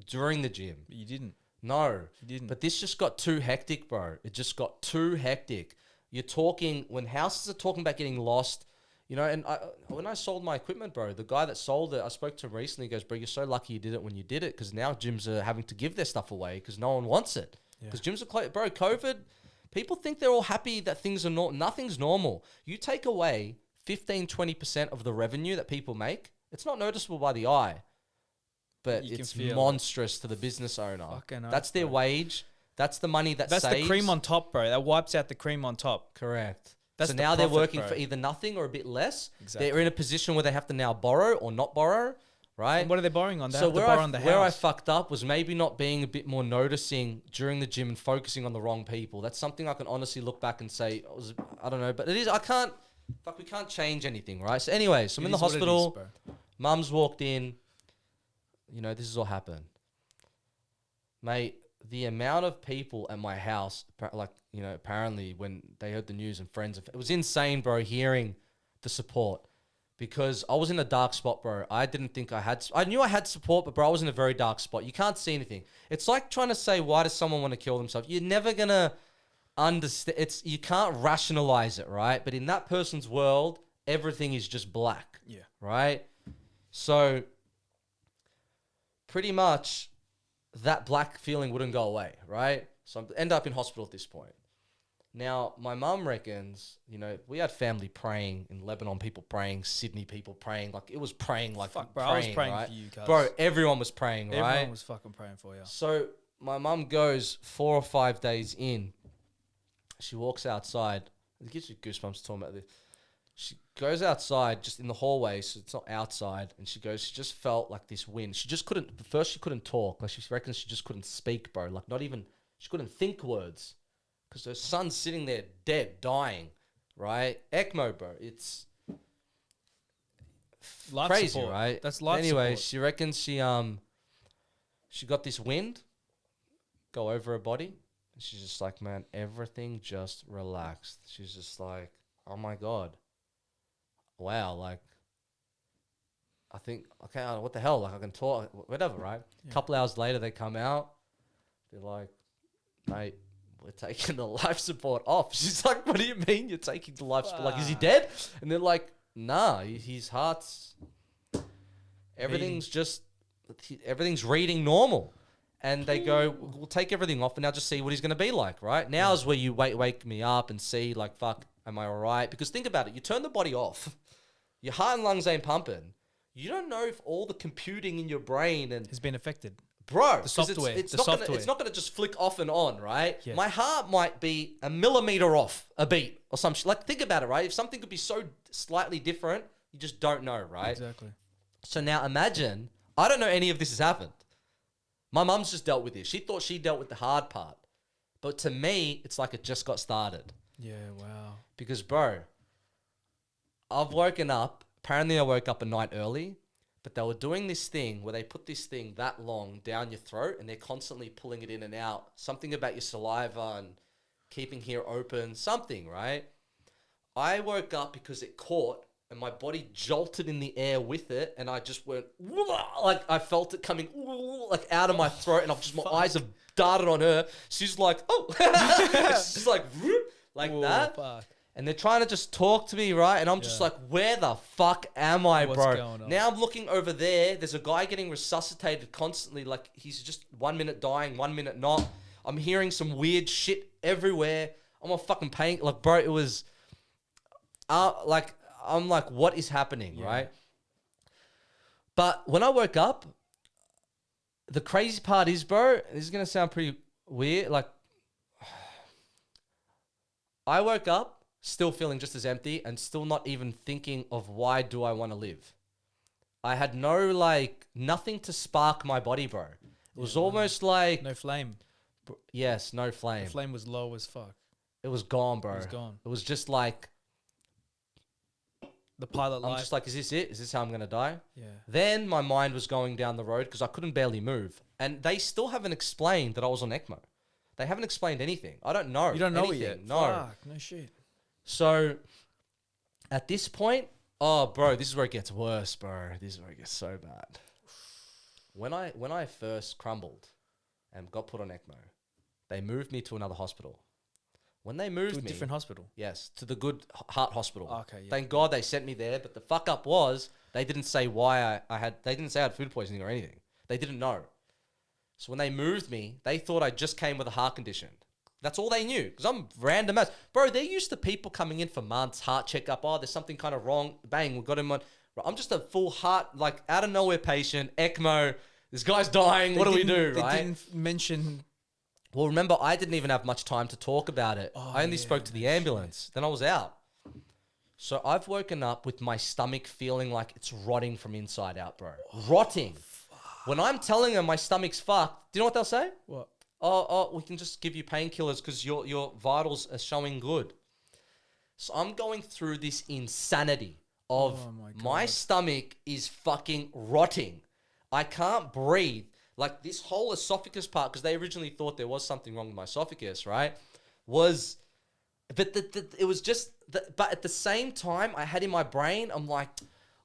during the gym. But you didn't. No. You didn't. But this just got too hectic, bro. It just got too hectic. You're talking, when houses are talking about getting lost, you know, and when I sold my equipment, bro, the guy that sold it, I spoke to him recently, he goes, bro, you're so lucky you did it when you did it, because now gyms are having to give their stuff away because no one wants it. Because gyms are closed. Bro, COVID, people think they're all happy that things are nothing's normal. You take away 15, 20% of the revenue that people make, it's not noticeable by the eye, but it's monstrous to the business owner. That's their wage. That's the money that saves. That's the cream on top, bro. That wipes out the cream on top. Correct. That's so the now profit, they're working bro. for either nothing or a bit less. Exactly. They're in a position where they have to now borrow or not borrow, right? And what are they borrowing on? They So have to borrow on the house. where I fucked up was maybe not being a bit more noticing during the gym and focusing on the wrong people. That's something I can honestly look back and say, I don't know, but it is, we can't change anything, right? So anyways, so I'm in the hospital, mum's walked in, you know, this has all happened. Mate, the amount of people at my house, like, you know, apparently when they heard the news and friends, it was insane, bro, hearing the support. Because I was in a dark spot, bro. I knew I had support, but bro, I was in a very dark spot. You can't see anything. It's like trying to say, why does someone want to kill themselves? You're never going to understand. You can't rationalize it, right? But in that person's world, everything is just black. Yeah. Right? So pretty much that black feeling wouldn't go away, right? So I end up in hospital at this point. Now, my mum reckons, you know, we had family praying in Lebanon, people praying, Sydney people praying. Like, it was praying like Fuck, bro, praying, I was praying right? for you, cuz. Bro, everyone was praying, right? Everyone was fucking praying for you. So my mum goes 4 or 5 days in. She walks outside. It gives you goosebumps talking about this. She goes outside just in the hallway, so it's not outside. And she goes, she just felt like this wind. She just couldn't, first she couldn't talk. Like, she reckons she just couldn't speak, bro. Like, not even, she couldn't think words. Because her son's sitting there dead, dying, right? ECMO, bro. It's Life crazy, support. right? That's life Anyway, support. she reckons she got this wind go over her body. And she's just like, man, everything just relaxed. She's just like, oh my God. Wow, like, I think, okay, what the hell? Like, I can talk, whatever, right? Yeah. A couple hours later, they come out. They're like, mate, we're taking the life support off. She's like, what do you mean you're taking the life support? Like, is he dead? And they're like, nah, his heart's, everything's reading normal. And they go, we'll take everything off and now just see what he's going to be like, right? Now is where you wake me up and see, like, fuck, am I all right? Because think about it. You turn the body off. Your heart and lungs ain't pumping. You don't know if all the computing in your brain and has been affected. Bro, The software. It's software. not gonna just flick off and on, right? Yes. My heart might be a millimeter off a beat or some shit. Like, think about it, right? If something could be so slightly different, you just don't know, right? Exactly. So now imagine, I don't know any of this has happened. My mum's just dealt with this. She thought she dealt with the hard part. But to me, it's like it just got started. Yeah, wow. Because, bro, I've woken up. Apparently, I woke up a night early. But they were doing this thing where they put this thing that long down your throat and they're constantly pulling it in and out. Something about your saliva and keeping here open. Something, right? I woke up because it caught and my body jolted in the air with it. And I just went, like, I felt it coming, like, out of my throat. And my eyes have darted on her. She's like, oh. She's like, Whoa, that. Fuck. And they're trying to just talk to me, right? And I'm just like, where the fuck am I, What's bro? going on? Now I'm looking over there. There's a guy getting resuscitated constantly. Like, he's just 1 minute dying, 1 minute not. I'm hearing some weird shit everywhere. I'm a fucking pain. Like, bro, it was... like, I'm like, what is happening, right? But when I woke up, the crazy part is, bro, this is going to sound pretty weird. Like, I woke up still feeling just as empty and still not even thinking of why do I want to live. I had no, like, nothing to spark my body, bro. It was almost like... No flame. Yes, no flame. The flame was low as fuck. It was gone, bro. It was gone. It was just like... The pilot I'm light. just like, is this it? Is this how I'm going to die? Yeah. Then my mind was going down the road because I couldn't barely move. And they still haven't explained that I was on ECMO. They haven't explained anything. I don't know. You don't know anything. it yet? No. Fuck, no shit. So at this point, oh, bro, this is where it gets worse, bro. This is where it gets so bad. When I first crumbled and got put on ECMO, they moved me to another hospital. When they moved To a me... different hospital? Yes, to the good heart hospital. Okay, yeah. Thank God they sent me there, but the fuck up was they didn't say why I had... They didn't say I had food poisoning or anything. They didn't know. So when they moved me, they thought I just came with a heart condition. That's all they knew, because I'm random as... Bro, they're used to people coming in for months, heart checkup. Oh, there's something kind of wrong. Bang, we got him on... I'm just a full heart, like, out of nowhere patient, ECMO. This guy's dying. What do we do, right? They didn't mention... Well, remember, I didn't even have much time to talk about it. Oh, I only yeah, spoke to the ambulance. Then I was out. So I've woken up with my stomach feeling like it's rotting from inside out, bro. Rotting. When I'm telling them my stomach's fucked, do you know what they'll say? What? Oh, we can just give you painkillers because your vitals are showing good. So I'm going through this insanity of my stomach is fucking rotting. I can't breathe. Like this whole esophagus part, because they originally thought there was something wrong with my esophagus, right? But it was just, but at the same time, I had in my brain, I'm like,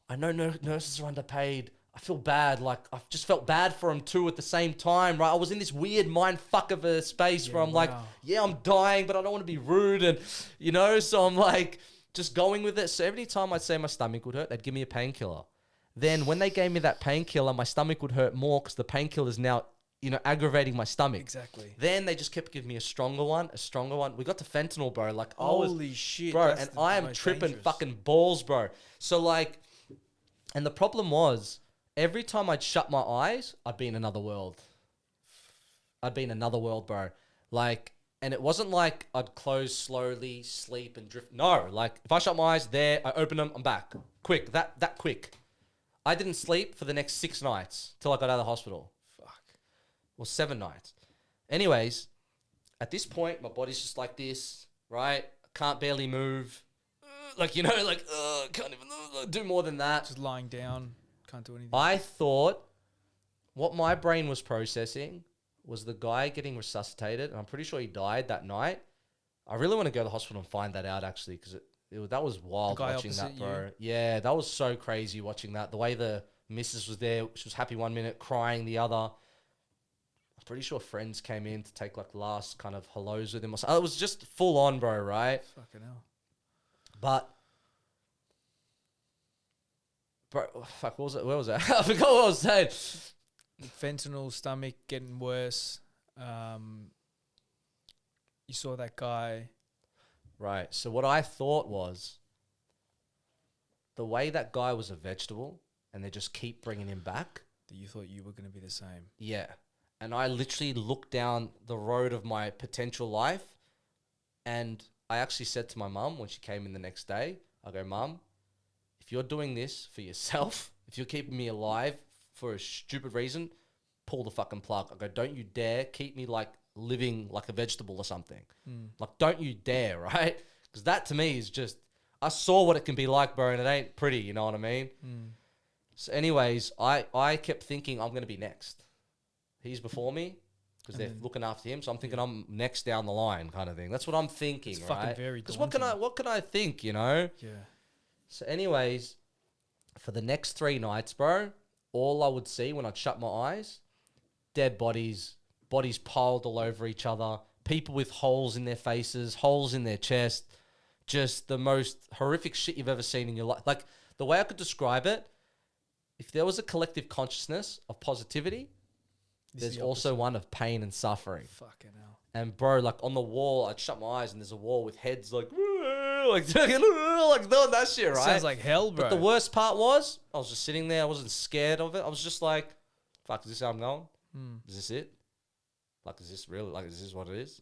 I know nurses are underpaid. I feel bad. Like, I've just felt bad for them too at the same time, right? I was in this weird mind fuck of a space where I'm like, yeah, I'm dying, but I don't want to be rude. And, you know, so I'm like, just going with it. So every time I'd say my stomach would hurt, they'd give me a painkiller. Then when they gave me that painkiller, my stomach would hurt more because the painkiller is now, you know, aggravating my stomach. Exactly. Then they just kept giving me a stronger one. We got to fentanyl, bro. Like, holy shit. Bro, and I am tripping fucking balls, bro. So, like, and the problem was, every time I'd shut my eyes, I'd be in another world. Bro. Like, and it wasn't like I'd close slowly, sleep, and drift. No, like, if I shut my eyes there, I open them, I'm back. Quick, that quick. I didn't sleep for the next 6 nights till I got out of the hospital. Fuck. Well, 7 nights. Anyways, at this point, my body's just like this, right? I can't barely move. Like, you know, like, can't even do more than that. Just lying down. Can't do anything. I thought what my brain was processing was the guy getting resuscitated, and I'm pretty sure he died that night. I really want to go to the hospital and find that out, actually, because that was wild watching that, bro. You? Yeah, that was so crazy watching that. The way the missus was there, she was happy one minute, crying the other. I'm pretty sure friends came in to take like last kind of hellos with him. It was just full on, bro, right? Fucking hell. But, bro, fuck, what was it? Where was that? I forgot what I was saying. Fentanyl, stomach getting worse. You saw that guy. Right. So what I thought was the way that guy was a vegetable and they just keep bringing him back. That you thought you were going to be the same. Yeah. And I literally looked down the road of my potential life, and I actually said to my mum when she came in the next day, I go, Mum, if you're doing this for yourself, if you're keeping me alive for a stupid reason, pull the fucking plug. I go, don't you dare keep me like living like a vegetable or something. Like, don't you dare, right? Because that to me is just, I saw what it can be like, bro, and it ain't pretty, you know what I mean? So anyways, I kept thinking I'm going to be next. He's before me because they're looking after him. So I'm thinking I'm next down the line kind of thing. That's what I'm thinking, It's right? fucking very Because daunting. what can I think, you know? Yeah. So anyways, for the next 3 nights, bro, all I would see when I'd shut my eyes, dead bodies piled all over each other, people with holes in their faces, holes in their chest, just the most horrific shit you've ever seen in your life. Like, the way I could describe it, if there was a collective consciousness of positivity, there's also one of pain and suffering. Fucking hell. And bro, like on the wall, I'd shut my eyes and there's a wall with heads like like doing that shit, right? Sounds like hell, bro. But the worst part was, I was just sitting there. I wasn't scared of it. I was just like, fuck, is this how I'm going? Is this it? Like, is this real? Like, is this what it is?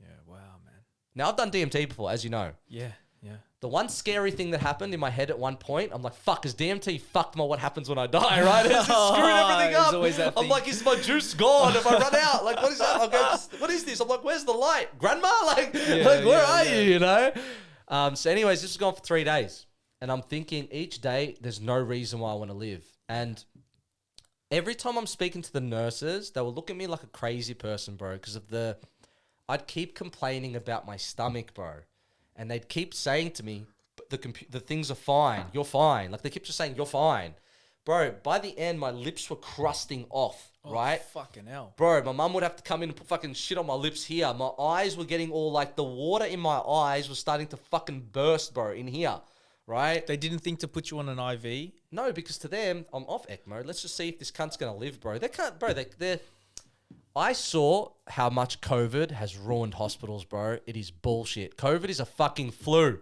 Yeah, wow, man. Now, I've done DMT before, as you know. Yeah, yeah. The one scary thing that happened in my head at one point, I'm like, fuck, is DMT fucked my what happens when I die, right? It's just screwed everything up. Always that I'm thing. like, is my juice gone if I run out? Like, what is that? I'll go, what is this? I'm like, where's the light? Grandma? Like, where are you, you know? So anyways, this was gone for 3 days. And I'm thinking each day, there's no reason why I want to live. And every time I'm speaking to the nurses, they will look at me like a crazy person, bro, because of I'd keep complaining about my stomach, bro. And they'd keep saying to me, the things are fine. You're fine. Like, they kept just saying, you're fine. Bro, by the end, my lips were crusting off, right? Fucking hell. Bro, my mum would have to come in and put fucking shit on my lips here. My eyes were getting all, like, the water in my eyes was starting to fucking burst, bro, in here, right? They didn't think to put you on an IV? No, because to them, I'm off ECMO. Let's just see if this cunt's going to live, bro. They can't, bro, they're... I saw how much COVID has ruined hospitals, bro. It is bullshit. COVID is a fucking flu.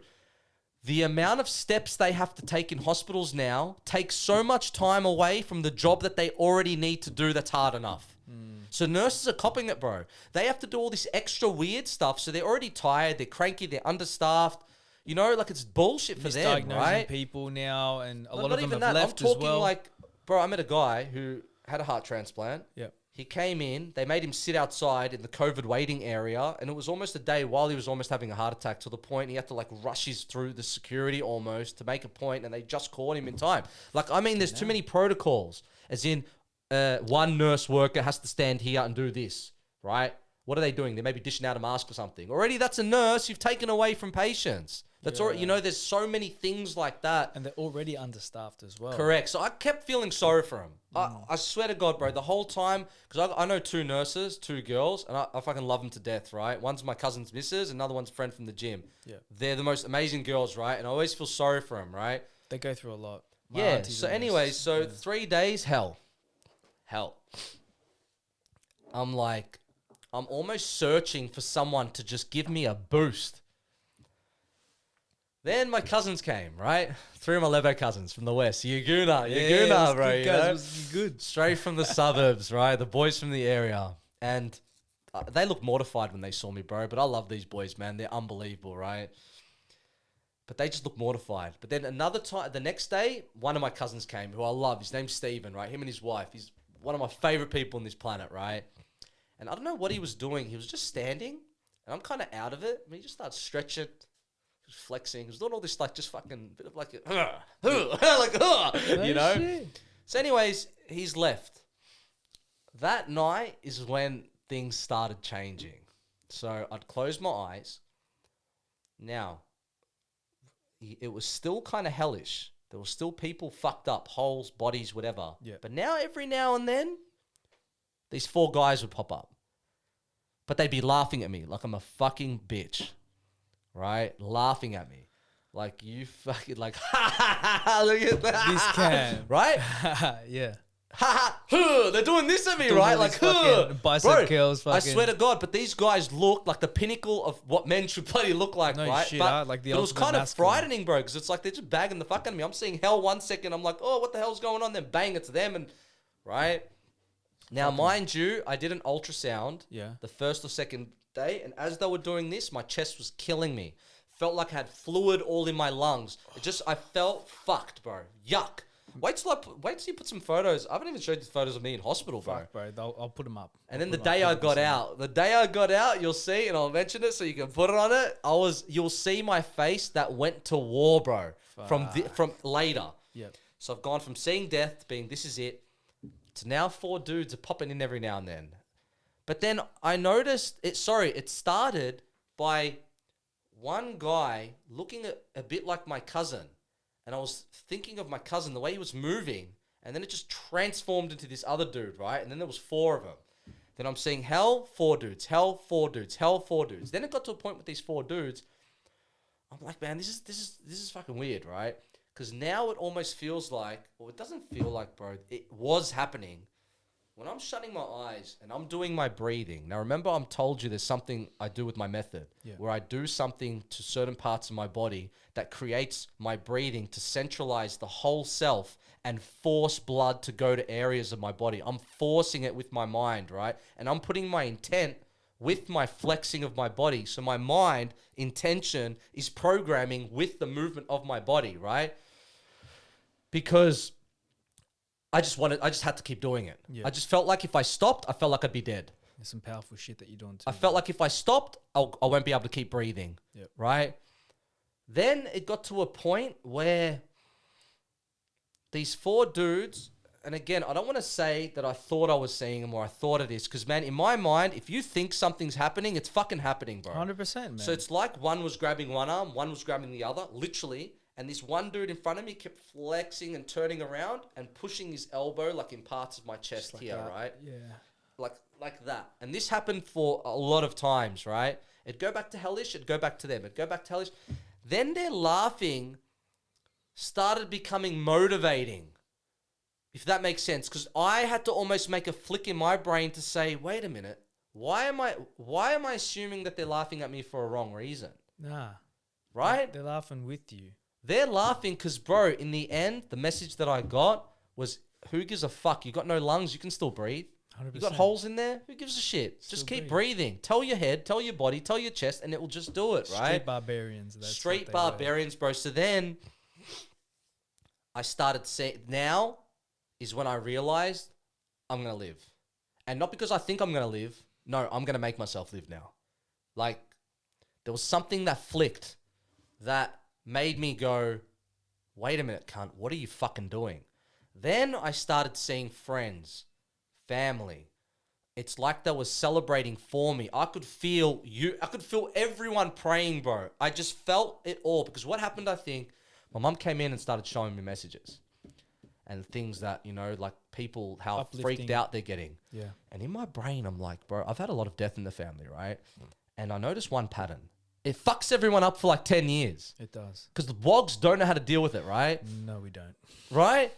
The amount of steps they have to take in hospitals now takes so much time away from the job that they already need to do that's hard enough. So nurses are copping it, bro. They have to do all this extra weird stuff, so they're already tired, they're cranky, they're understaffed. You know, like, it's bullshit for them, right? people now, and a No, lot not of them even have that. left I'm talking as well. like, bro, I met a guy who had a heart transplant. Yep. He came in, they made him sit outside in the COVID waiting area, and it was almost a day while he was almost having a heart attack, to the point he had to, like, rush his through the security almost to make a point, and they just caught him in time. Like, I mean, there's too many protocols, as in one nurse worker has to stand here and do this, right? What are they doing? They may be dishing out a mask or something. Already, that's a nurse you've taken away from patients. That's already, you know, there's so many things like that. And they're already understaffed as well. Correct. So I kept feeling sorry for him. I swear to God, bro, the whole time, because I know two nurses, two girls, and I fucking love them to death, right? One's my cousin's missus, another one's a friend from the gym. Yeah. They're the most amazing girls, right? And I always feel sorry for them, right? They go through a lot. My Yeah. auntie's So a anyway, nurse. so Yeah. 3 days, hell. I'm like, I'm almost searching for someone to just give me a boost. Then my cousins came, right? 3 of my Lebo cousins from the west. Yaguna, bro. You know? Good. Straight from the suburbs, right? The boys from the area. And they looked mortified when they saw me, bro. But I love these boys, man. They're unbelievable, right? But they just looked mortified. But then another time, the next day, one of my cousins came, who I love. His name's Steven, right? Him and his wife. He's one of my favorite people on this planet, right? And I don't know what he was doing. He was just standing. And I'm kind of out of it. And he just starts stretching. Flexing, he was doing all this, like, just fucking bit of like, you know. Shit. So, anyways, he's left. That night is when things started changing. So I'd close my eyes. Now, it was still kind of hellish. There were still people fucked up, holes, bodies, whatever. Yeah. But now, every now and then, these 4 guys would pop up, but they'd be laughing at me like I'm a fucking bitch. Right? Laughing at me. Like, you fucking, like, ha ha ha, look at that. This can. Right? Yeah. Ha ha, they're doing this at me, right? Like, bicep curls, fucking. I swear to God, but these guys look like the pinnacle of what men should bloody look like, No right? shit, but like the it was ultimate kind of masculine. frightening, bro, because it's like they're just bagging the fuck out of me. I'm seeing hell 1 second, I'm like, oh, what the hell's going on? Then bang, it's them, and, right? Now, mind you, I did an ultrasound the first or second day, and as they were doing this, my chest was killing me. Felt like I had fluid all in my lungs. I felt fucked, bro. Yuck. Wait till you put some photos. I haven't even showed you fotos of me in hospital, bro. Fuck, bro. I'll put them up. And then the day I got out, you'll see, and I'll mention it so you can put it on it. You'll see my face that went to war, bro. From later. Yep. So I've gone from seeing death to being this is it, to now 4 dudes are popping in every now and then. But then I noticed it started by one guy looking a bit like my cousin. And I was thinking of my cousin, the way he was moving. And then it just transformed into this other dude, right? And then there was 4 of them. Then I'm seeing hell, 4 dudes, hell, 4 dudes, hell, 4 dudes. Then it got to a point with these 4 dudes. I'm like, man, this is fucking weird, right? Because now it almost feels like, well, it doesn't feel like, bro, it was happening. When I'm shutting my eyes and I'm doing my breathing. Now, remember, I'm told you there's something I do with my method where I do something to certain parts of my body that creates my breathing to centralize the whole self and force blood to go to areas of my body. I'm forcing it with my mind, right? And I'm putting my intent with my flexing of my body. So my mind intention is programming with the movement of my body, right? Because I just had to keep doing it. Yeah. I just felt like if I stopped, I felt like I'd be dead. There's some powerful shit that you're doing too. I felt like if I stopped, I won't be able to keep breathing. Yep. Right? Then it got to a point where these 4 dudes, and again, I don't want to say that I thought I was seeing them or I thought it is, because, man, in my mind, if you think something's happening, it's fucking happening, bro. 100%, man. So it's like one was grabbing one arm, one was grabbing the other, literally, and this one dude in front of me kept flexing and turning around and pushing his elbow like in parts of my chest like here, that. right? Yeah. Like that. And this happened for a lot of times, right? It'd go back to hellish, it'd go back to them, it'd go back to hellish. Then their laughing started becoming motivating, if that makes sense. Because I had to almost make a flick in my brain to say, wait a minute, why am I assuming that they're laughing at me for a wrong reason? Nah. Right? They're laughing with you. They're laughing because, bro, in the end, the message that I got was, who gives a fuck? You got no lungs, you can still breathe. 100%. You got holes in there? Who gives a shit? Just keep breathing. Tell your head, tell your body, tell your chest, and it will just do it, right? Street barbarians. Street barbarians, bro. So then I started saying, now is when I realized I'm going to live. And not because I think I'm going to live. No, I'm going to make myself live now. Like, there was something that flicked that made me go, wait a minute, cunt, what are you fucking doing? Then I started seeing friends, family. It's like they were celebrating for me. I could feel everyone praying, bro. I just felt it all. Because what happened, I think, my mum came in and started showing me messages. And things that, you know, like people, how Uplifting. freaked out they're getting. Yeah. And in my brain, I'm like, bro, I've had a lot of death in the family, right? And I noticed one pattern. It fucks everyone up for like 10 years. It does. Because the wogs don't know how to deal with it, right? No, we don't. Right?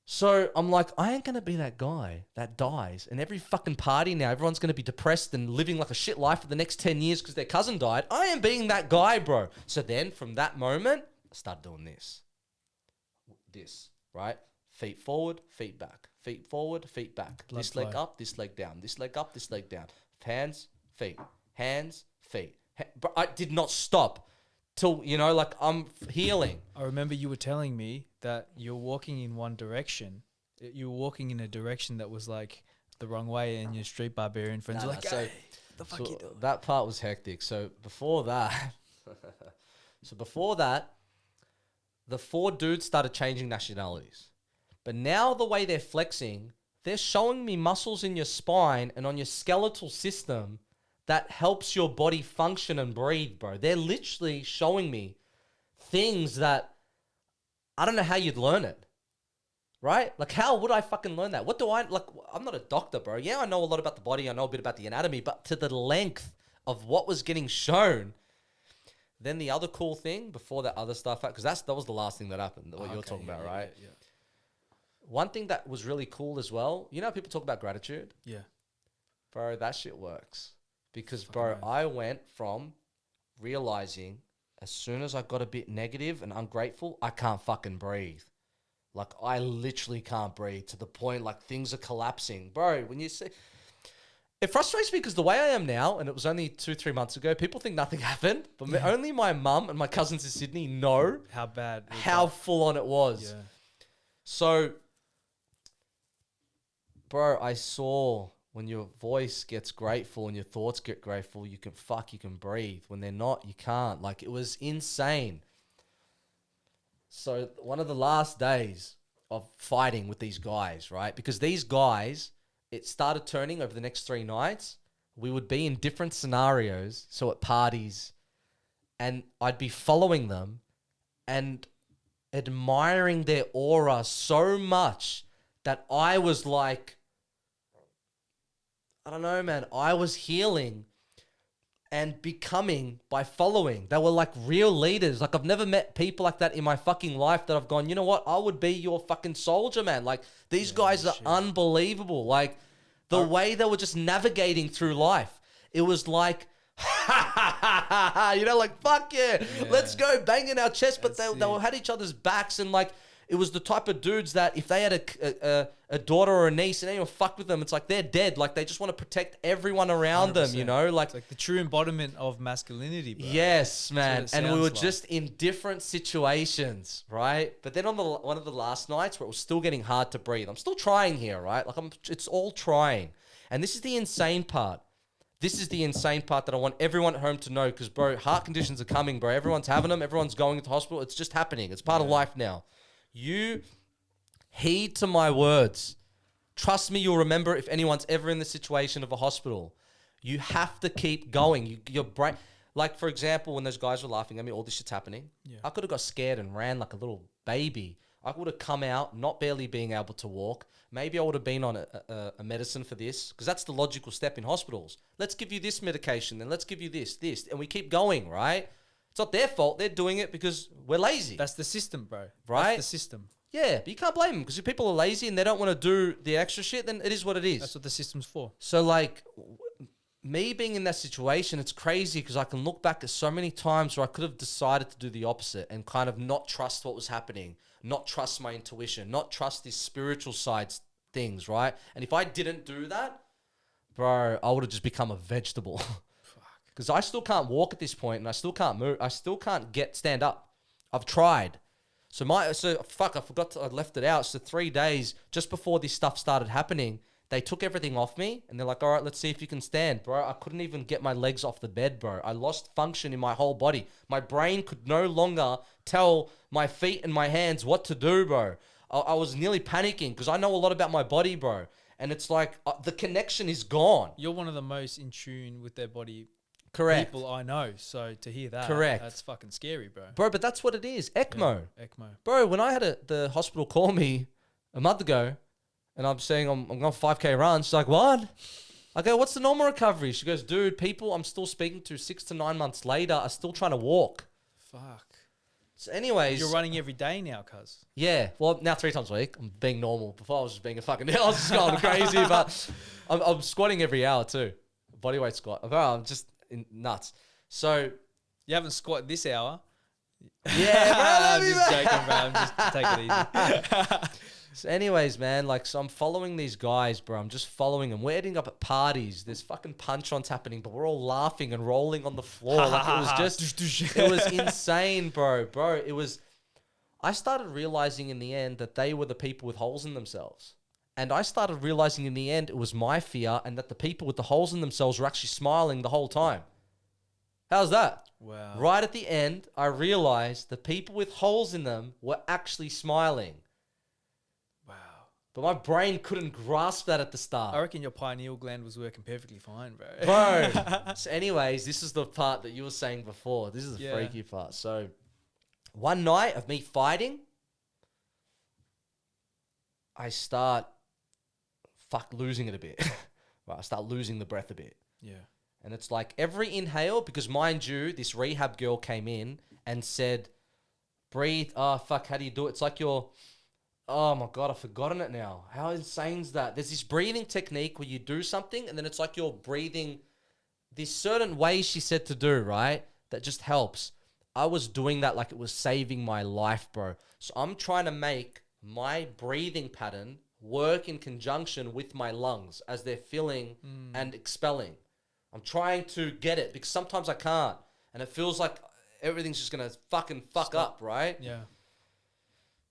So I'm like, I ain't going to be that guy that dies. And every fucking party now, everyone's going to be depressed and living like a shit life for the next 10 years because their cousin died. I am being that guy, bro. So then from that moment, I started doing this. This, right? Feet forward, feet back. Feet forward, feet back. Blood this leg flow. up, this leg down. This leg up, this leg down. Hands, feet. Hands, feet. But I did not stop till, you know, like I'm healing. I remember you were telling me that you're walking in one direction. You were walking in a direction that was like the wrong way, and your street barbarian friends were like, so- hey, the fuck you doing? That part was hectic. So before that, the 4 dudes started changing nationalities. But now the way they're flexing, they're showing me muscles in your spine and on your skeletal system that helps your body function and breathe, bro. They're literally showing me things that I don't know how you'd learn it, right? Like, how would I fucking learn that? What do I, like, I'm not a doctor, bro. Yeah, I know a lot about the body. I know a bit about the anatomy, but to the length of what was getting shown. Then the other cool thing before that other stuff, because that was the last thing that happened, what you're talking about, right? Yeah. One thing that was really cool as well, you know how people talk about gratitude? Yeah. Bro, that shit works. Because, Fucking bro, right. I went from realizing as soon as I got a bit negative and ungrateful, I can't fucking breathe. Like, I literally can't breathe to the point, like, things are collapsing. Bro, when you say... It frustrates me because the way I am now, and it was only 2-3 months ago, people think nothing happened. But only my mum and my cousins in Sydney know How bad. how full on it was. Yeah. So, bro, I saw when your voice gets grateful and your thoughts get grateful, you can breathe. When they're not, you can't. Like, it was insane. So, one of the last days of fighting with these guys, right? Because these guys, it started turning over the next 3 nights. We would be in different scenarios, so at parties, and I'd be following them and admiring their aura so much that I was like, I don't know, man. I was healing and becoming by following. They were like real leaders. Like, I've never met people like that in my fucking life that I've gone, you know what? I would be your fucking soldier, man. Like, these guys are unbelievable. Like, the way they were just navigating through life. It was like, you know, like, fuck yeah, let's go, banging our chest. But they had each other's backs, and like, it was the type of dudes that if they had a daughter or a niece and anyone fucked with them, it's like they're dead. Like, they just want to protect everyone around them, you know? Like, it's like the true embodiment of masculinity, bro. yes, man. That's what it And we were sounds like. just in different situations, right? But then on one of the last nights where it was still getting hard to breathe, I'm still trying here, right? Like, it's all trying. And this is the insane part. This is the insane part that I want everyone at home to know, because, bro, heart conditions are coming, bro. Everyone's having them. Everyone's going into hospital. It's just happening. It's part of life now. You heed to my words. Trust me, you'll remember if anyone's ever in the situation of a hospital. You have to keep going. Your brain, like, for example, when those guys were laughing at me, all this shit's happening. Yeah. I could have got scared and ran like a little baby. I would have come out not barely being able to walk. Maybe I would have been on a medicine for this, because that's the logical step in hospitals. Let's give you this medication, then let's give you this, and we keep going, right? It's not their fault. They're doing it because we're lazy. That's the system, bro. Right? That's the system. Yeah, but you can't blame them, because if people are lazy and they don't want to do the extra shit, then it is what it is. That's what the system's for. So, like, me being in that situation, it's crazy, because I can look back at so many times where I could have decided to do the opposite and kind of not trust what was happening, not trust my intuition, not trust these spiritual sides things, right? And if I didn't do that, bro, I would have just become a vegetable. Because I still can't walk at this point, and I still can't move. I still can't stand up. I've tried. I forgot I left it out. So 3 days just before this stuff started happening, they took everything off me, and they're like, all right, let's see if you can stand. Bro, I couldn't even get my legs off the bed, bro. I lost function in my whole body. My brain could no longer tell my feet and my hands what to do, bro. I was nearly panicking, because I know a lot about my body, bro. And it's like, the connection is gone. You're one of the most in tune with their body people I know. So to hear that, that's fucking scary, bro. Bro, but that's what it is. ECMO. Yeah, ECMO. Bro, when I had the hospital call me a month ago, and I'm saying I'm going 5K run, she's like, what? I go, what's the normal recovery? She goes, dude, people I'm still speaking to 6 to 9 months later are still trying to walk. Fuck. So anyways. You're running every day now, cuz. Yeah. Well, now 3 times a week. I'm being normal. Before I was just being a fucking... I was just going crazy, but I'm squatting every hour too. Bodyweight squat. I'm just nuts. So... You haven't squatted this hour. Yeah, bro. I'm just joking, bro. I'm just taking it easy. So anyways, man, like, so I'm following these guys, bro. I'm just following them. We're ending up at parties. There's fucking punch-ons happening, but we're all laughing and rolling on the floor. Like, it was just, it was insane, bro. Bro, it was, I started realizing in the end that they were the people with holes in themselves. And I started realizing in the end it was my fear, and that the people with the holes in themselves were actually smiling the whole time. How's that? Wow. Right at the end, I realized the people with holes in them were actually smiling. But my brain couldn't grasp that at the start. I reckon your pineal gland was working perfectly fine, bro. Bro. So anyways, this is the part that you were saying before. This is the freaky part. So one night of me fighting, I start losing it a bit. Right, I start losing the breath a bit. Yeah. And it's like every inhale, because mind you, this rehab girl came in and said, breathe. Oh, fuck, how do you do it? It's like you're... Oh my God, I've forgotten it now. How insane is that? There's this breathing technique where you do something and then it's like you're breathing this certain way she said to do, right? That just helps. I was doing that like it was saving my life, bro. So I'm trying to make my breathing pattern work in conjunction with my lungs as they're filling and expelling. I'm trying to get it, because sometimes I can't. And it feels like everything's just going to fucking fuck up, right? Yeah.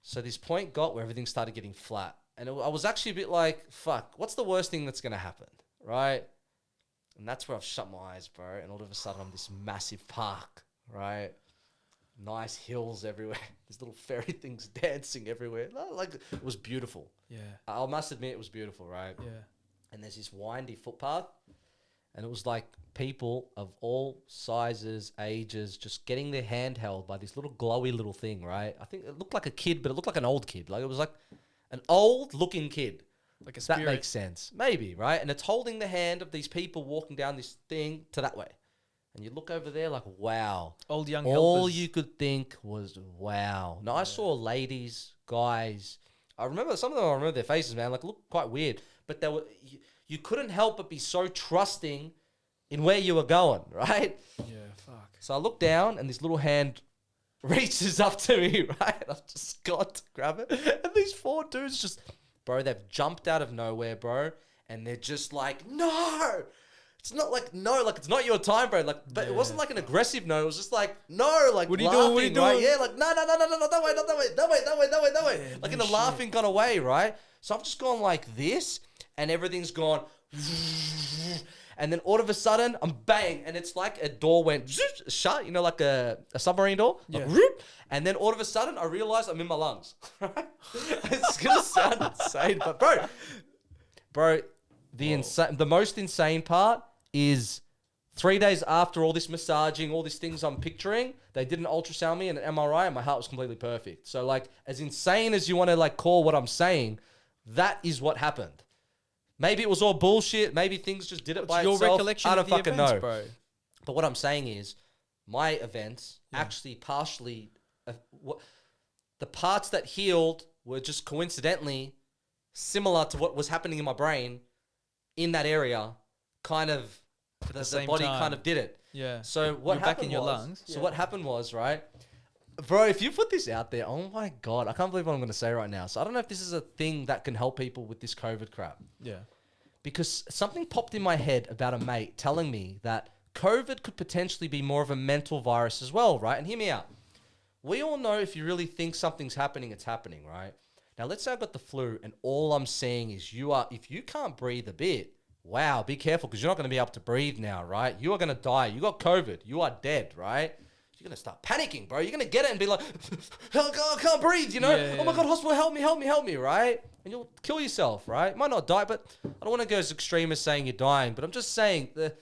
So this point got where everything started getting flat. And I was actually a bit like, fuck, what's the worst thing that's going to happen, right? And that's where I've shut my eyes, bro. And all of a sudden I'm this massive park, right? Nice hills everywhere. There's little fairy things dancing everywhere. Like, it was beautiful. Yeah. I must admit it was beautiful, right? Yeah. And there's this windy footpath. And it was like people of all sizes, ages, just getting their hand held by this little glowy little thing, right? I think it looked like a kid, but it looked like an old kid. Like, it was like an old looking kid. Like a spirit. That makes sense. Maybe, right? And it's holding the hand of these people walking down this thing to that way. And you look over there like, wow. Old young All helpers. you could think was, wow. Now, I saw ladies, guys. I remember some of them, I remember their faces, man. Like, looked quite weird. But they were... You couldn't help but be so trusting in where you were going, right? Yeah, fuck. So I look down and this little hand reaches up to me, right? I've just got to grab it. And these 4 dudes just, bro, they've jumped out of nowhere, bro. And they're just like, no! It's not like, no, like, it's not your time, bro. Like, but it wasn't like an aggressive no. It was just like, no, like, what are you laughing, doing? What are you doing? Right? Yeah, like, no, that way, not that way, that way, that way, that way, that way. Like, in a laughing kind of way, right? So I've just gone like this. And everything's gone, And then all of a sudden, I'm bang, and it's like a door went shut, you know, like a submarine door. Yeah. Like, whoop, and then all of a sudden, I realized I'm in my lungs. It's gonna sound insane, but bro, the most insane part is 3 days after all this massaging, all these things I'm picturing, they did an ultrasound me and an MRI, and my heart was completely perfect. So, like, as insane as you want to like call what I'm saying, that is what happened. Maybe it was all bullshit. Maybe things just did it by your itself. recollection I don't of the fucking events, know, bro. But what I'm saying is, my events actually partially, the parts that healed were just coincidentally similar to what was happening in my brain in that area. Kind of, the body kind of did it. Yeah. So what You're happened back in your was, lungs. So what happened was, right, bro, if you put this out there, oh my God, I can't believe what I'm going to say right now. So I don't know if this is a thing that can help people with this COVID crap. Yeah. Because something popped in my head about a mate telling me that COVID could potentially be more of a mental virus as well, right? And hear me out. We all know if you really think something's happening, it's happening, right? Now, let's say I've got the flu and all I'm saying is if you can't breathe a bit, wow, be careful because you're not going to be able to breathe now, right? You are going to die. You got COVID. You are dead, right? You're going to start panicking, bro. You're going to get it and be like, oh God, I can't breathe, you know? Yeah. Oh my God, hospital, help me, right? And you'll kill yourself, right? Might not die, but I don't want to go as extreme as saying you're dying, but I'm just saying The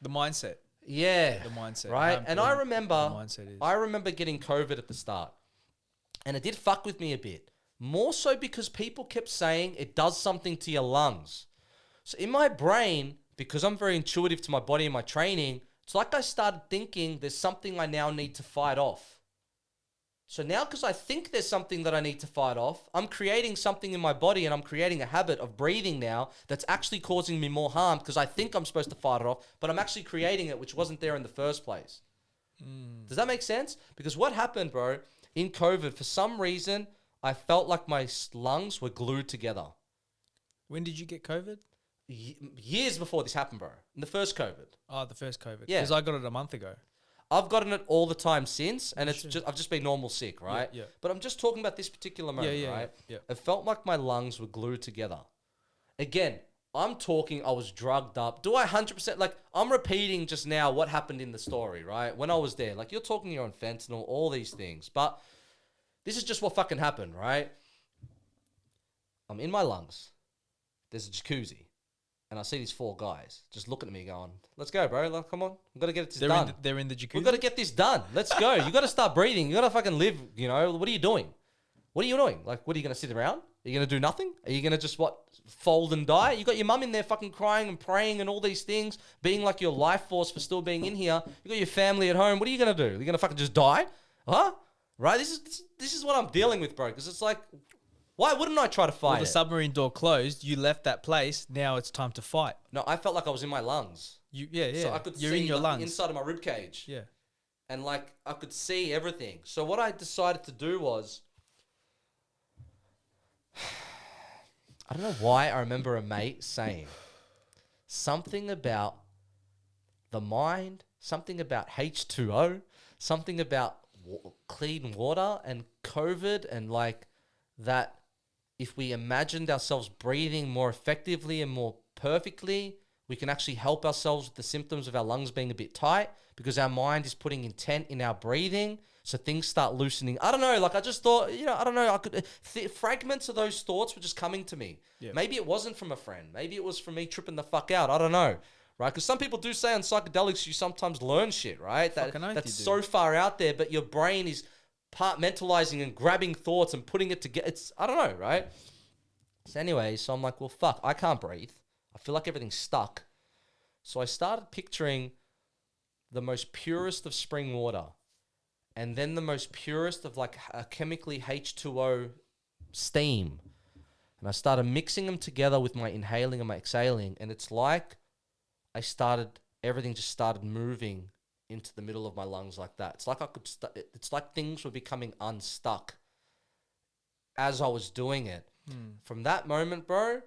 mindset. yeah. The mindset. Right? How And I important the remember mindset is. getting COVID at the start. And it did fuck with me a bit. More so because people kept saying it does something to your lungs. So in my brain, because I'm very intuitive to my body and my training, it's like I started thinking there's something I now need to fight off. So now because I think there's something that I need to fight off, I'm creating something in my body and I'm creating a habit of breathing now that's actually causing me more harm because I think I'm supposed to fight it off, but I'm actually creating it, which wasn't there in the first place. Does that make sense? Because what happened, bro, in COVID, for some reason, I felt like my lungs were glued together. When did you get COVID? Years before this happened, bro. In the first COVID. Oh, the first COVID. Yeah. Because I got it a month ago. I've gotten it all the time since, and I've just been normal sick, right? Yeah. But I'm just talking about this particular moment, right? Yeah. It felt like my lungs were glued together. Again, I'm talking, I was drugged up. Do I 100%, like, I'm repeating just now what happened in the story, right? When I was there. Like, you're talking you're on fentanyl, all these things. But this is just what fucking happened, right? I'm in my lungs. There's a jacuzzi. And I see these 4 guys just looking at me going, let's go, bro. Like, come on. We've got to get this done. They're in the jacuzzi? We've got to get this done. Let's go. You got to start breathing. You got to fucking live, you know. What are you doing? What are you doing? Like, what are you going to sit around? Are you going to do nothing? Are you going to just, fold and die? You got your mum in there fucking crying and praying and all these things, being like your life force for still being in here. You got your family at home. What are you going to do? You're going to fucking just die? Huh? Right? This is what I'm dealing with, bro. Because it's like, why wouldn't I try to fight the submarine door closed. You left that place. Now it's time to fight. No, I felt like I was in my lungs. Yeah. So I could You're see in your the lungs. inside of my ribcage. Yeah. And like, I could see everything. So what I decided to do was, I don't know why I remember a mate saying something about the mind, something about H2O, something about clean water and COVID, and like that if we imagined ourselves breathing more effectively and more perfectly, we can actually help ourselves with the symptoms of our lungs being a bit tight because our mind is putting intent in our breathing. So things start loosening. I don't know. Like, I just thought, you know, I don't know. I could fragments of those thoughts were just coming to me. Yeah. Maybe it wasn't from a friend. Maybe it was from me tripping the fuck out. I don't know. Right? Because some people do say on psychedelics, you sometimes learn shit, right? That's so far out there, but your brain is compartmentalizing and grabbing thoughts and putting it together. I don't know, right? So anyway, so I'm like, well, fuck, I can't breathe. I feel like everything's stuck. So I started picturing the most purest of spring water, and then the most purest of like a chemically H2O steam. And I started mixing them together with my inhaling and my exhaling. And it's like everything just started moving into the middle of my lungs like that. It's like it's like things were becoming unstuck as I was doing it. From that moment, bro,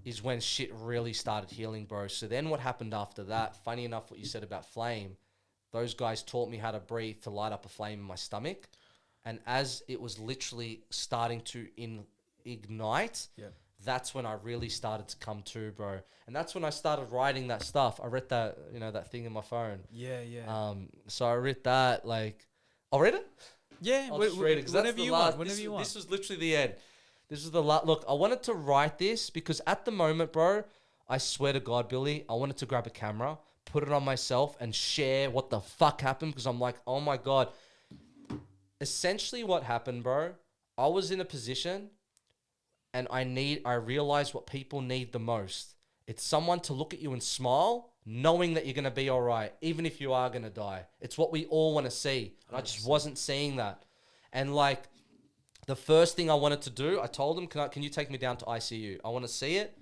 is when shit really started healing, bro. So then what happened after that, funny enough what you said about flame, those guys taught me how to breathe to light up a flame in my stomach. And as it was literally starting to ignite, that's when I really started to come to, bro. And that's when I started writing that stuff. I read that, that thing in my phone. Yeah, yeah. So I read that, like, I'll read it? Yeah, I'll just read it. whenever you want. Whenever you want. This was literally the end. This was the last. Look, I wanted to write this because at the moment, bro, I swear to God, Billy, I wanted to grab a camera, put it on myself, and share what the fuck happened because I'm like, oh my God. Essentially what happened, bro, I was in a position and I realized what people need the most. It's someone to look at you and smile, knowing that you're going to be all right, even if you are going to die. It's what we all want to see. And I just wasn't seeing that. And like, the first thing I wanted to do, I told him, can you take me down to ICU? I want to see it.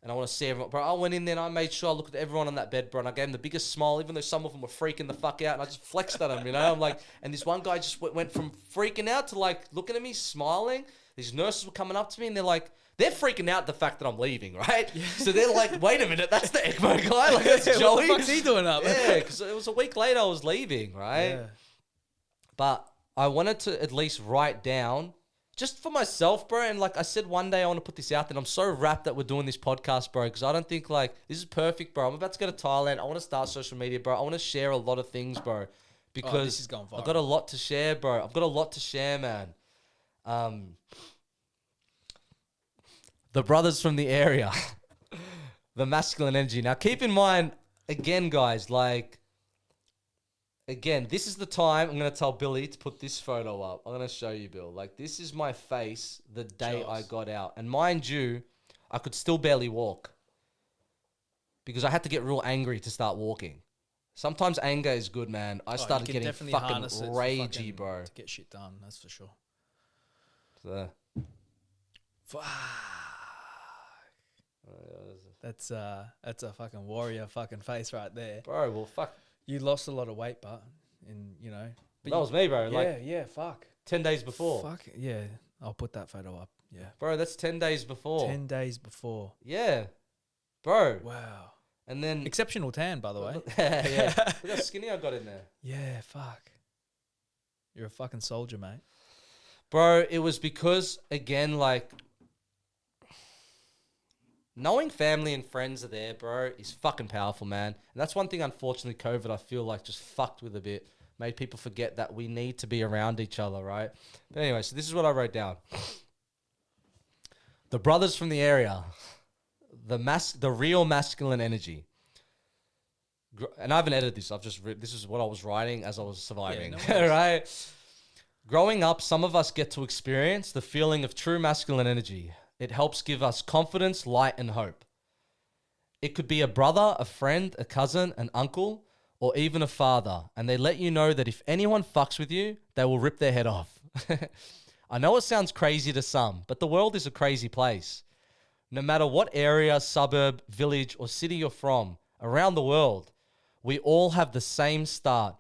And I want to see everyone. Bro, I went in there and I made sure I looked at everyone on that bed, bro. And I gave them the biggest smile, even though some of them were freaking the fuck out. And I just flexed at them, I'm like, and this one guy just went from freaking out to like looking at me, smiling. These nurses were coming up to me and they're freaking out the fact that I'm leaving, right? Yeah. So they're like, wait a minute, that's the ECMO guy? Like, that's Joey? What the fuck's he doing up? Yeah, because it was a week later I was leaving, right? Yeah. But I wanted to at least write down just for myself, bro. And like I said, one day I want to put this out there. And I'm so wrapped that we're doing this podcast, bro, because I don't think like this is perfect, bro. I'm about to go to Thailand. I want to start social media, bro. I want to share a lot of things, bro, because this is going viral. I've got a lot to share, bro. I've got a lot to share, man. The brothers from the area, the masculine energy. Now, keep in mind, again, guys, like, again, this is the time I'm going to tell Billy to put this photo up. I'm going to show you, Bill. Like, this is my face the day I got out. And mind you, I could still barely walk because I had to get real angry to start walking. Sometimes anger is good, man. I started getting fucking ragey, bro. To get shit done, that's for sure. So. Fuck. That's a fucking warrior fucking face right there. Bro, well, fuck. You lost a lot of weight, but that was me, bro. Yeah, like, yeah, fuck. 10 days before. Fuck, yeah. I'll put that photo up, yeah. Bro, that's 10 days before. 10 days before. Yeah. Bro. Wow. And then... Exceptional tan, by the way. Yeah. Look how skinny I got in there. Yeah, fuck. You're a fucking soldier, mate. Bro, it was because, again, like... Knowing family and friends are there, bro, is fucking powerful, man. And that's one thing, unfortunately, COVID, I feel like just fucked with a bit. Made people forget that we need to be around each other, right? But anyway, so this is what I wrote down. The brothers from the area. The real masculine energy. And I haven't edited this. I've just this is what I was writing as I was surviving, right? Growing up, some of us get to experience the feeling of true masculine energy. It helps give us confidence, light, and hope. It could be a brother, a friend, a cousin, an uncle, or even a father. And they let you know that if anyone fucks with you, they will rip their head off. I know it sounds crazy to some, but the world is a crazy place. No matter what area, suburb, village, or city you're from, around the world, we all have the same start,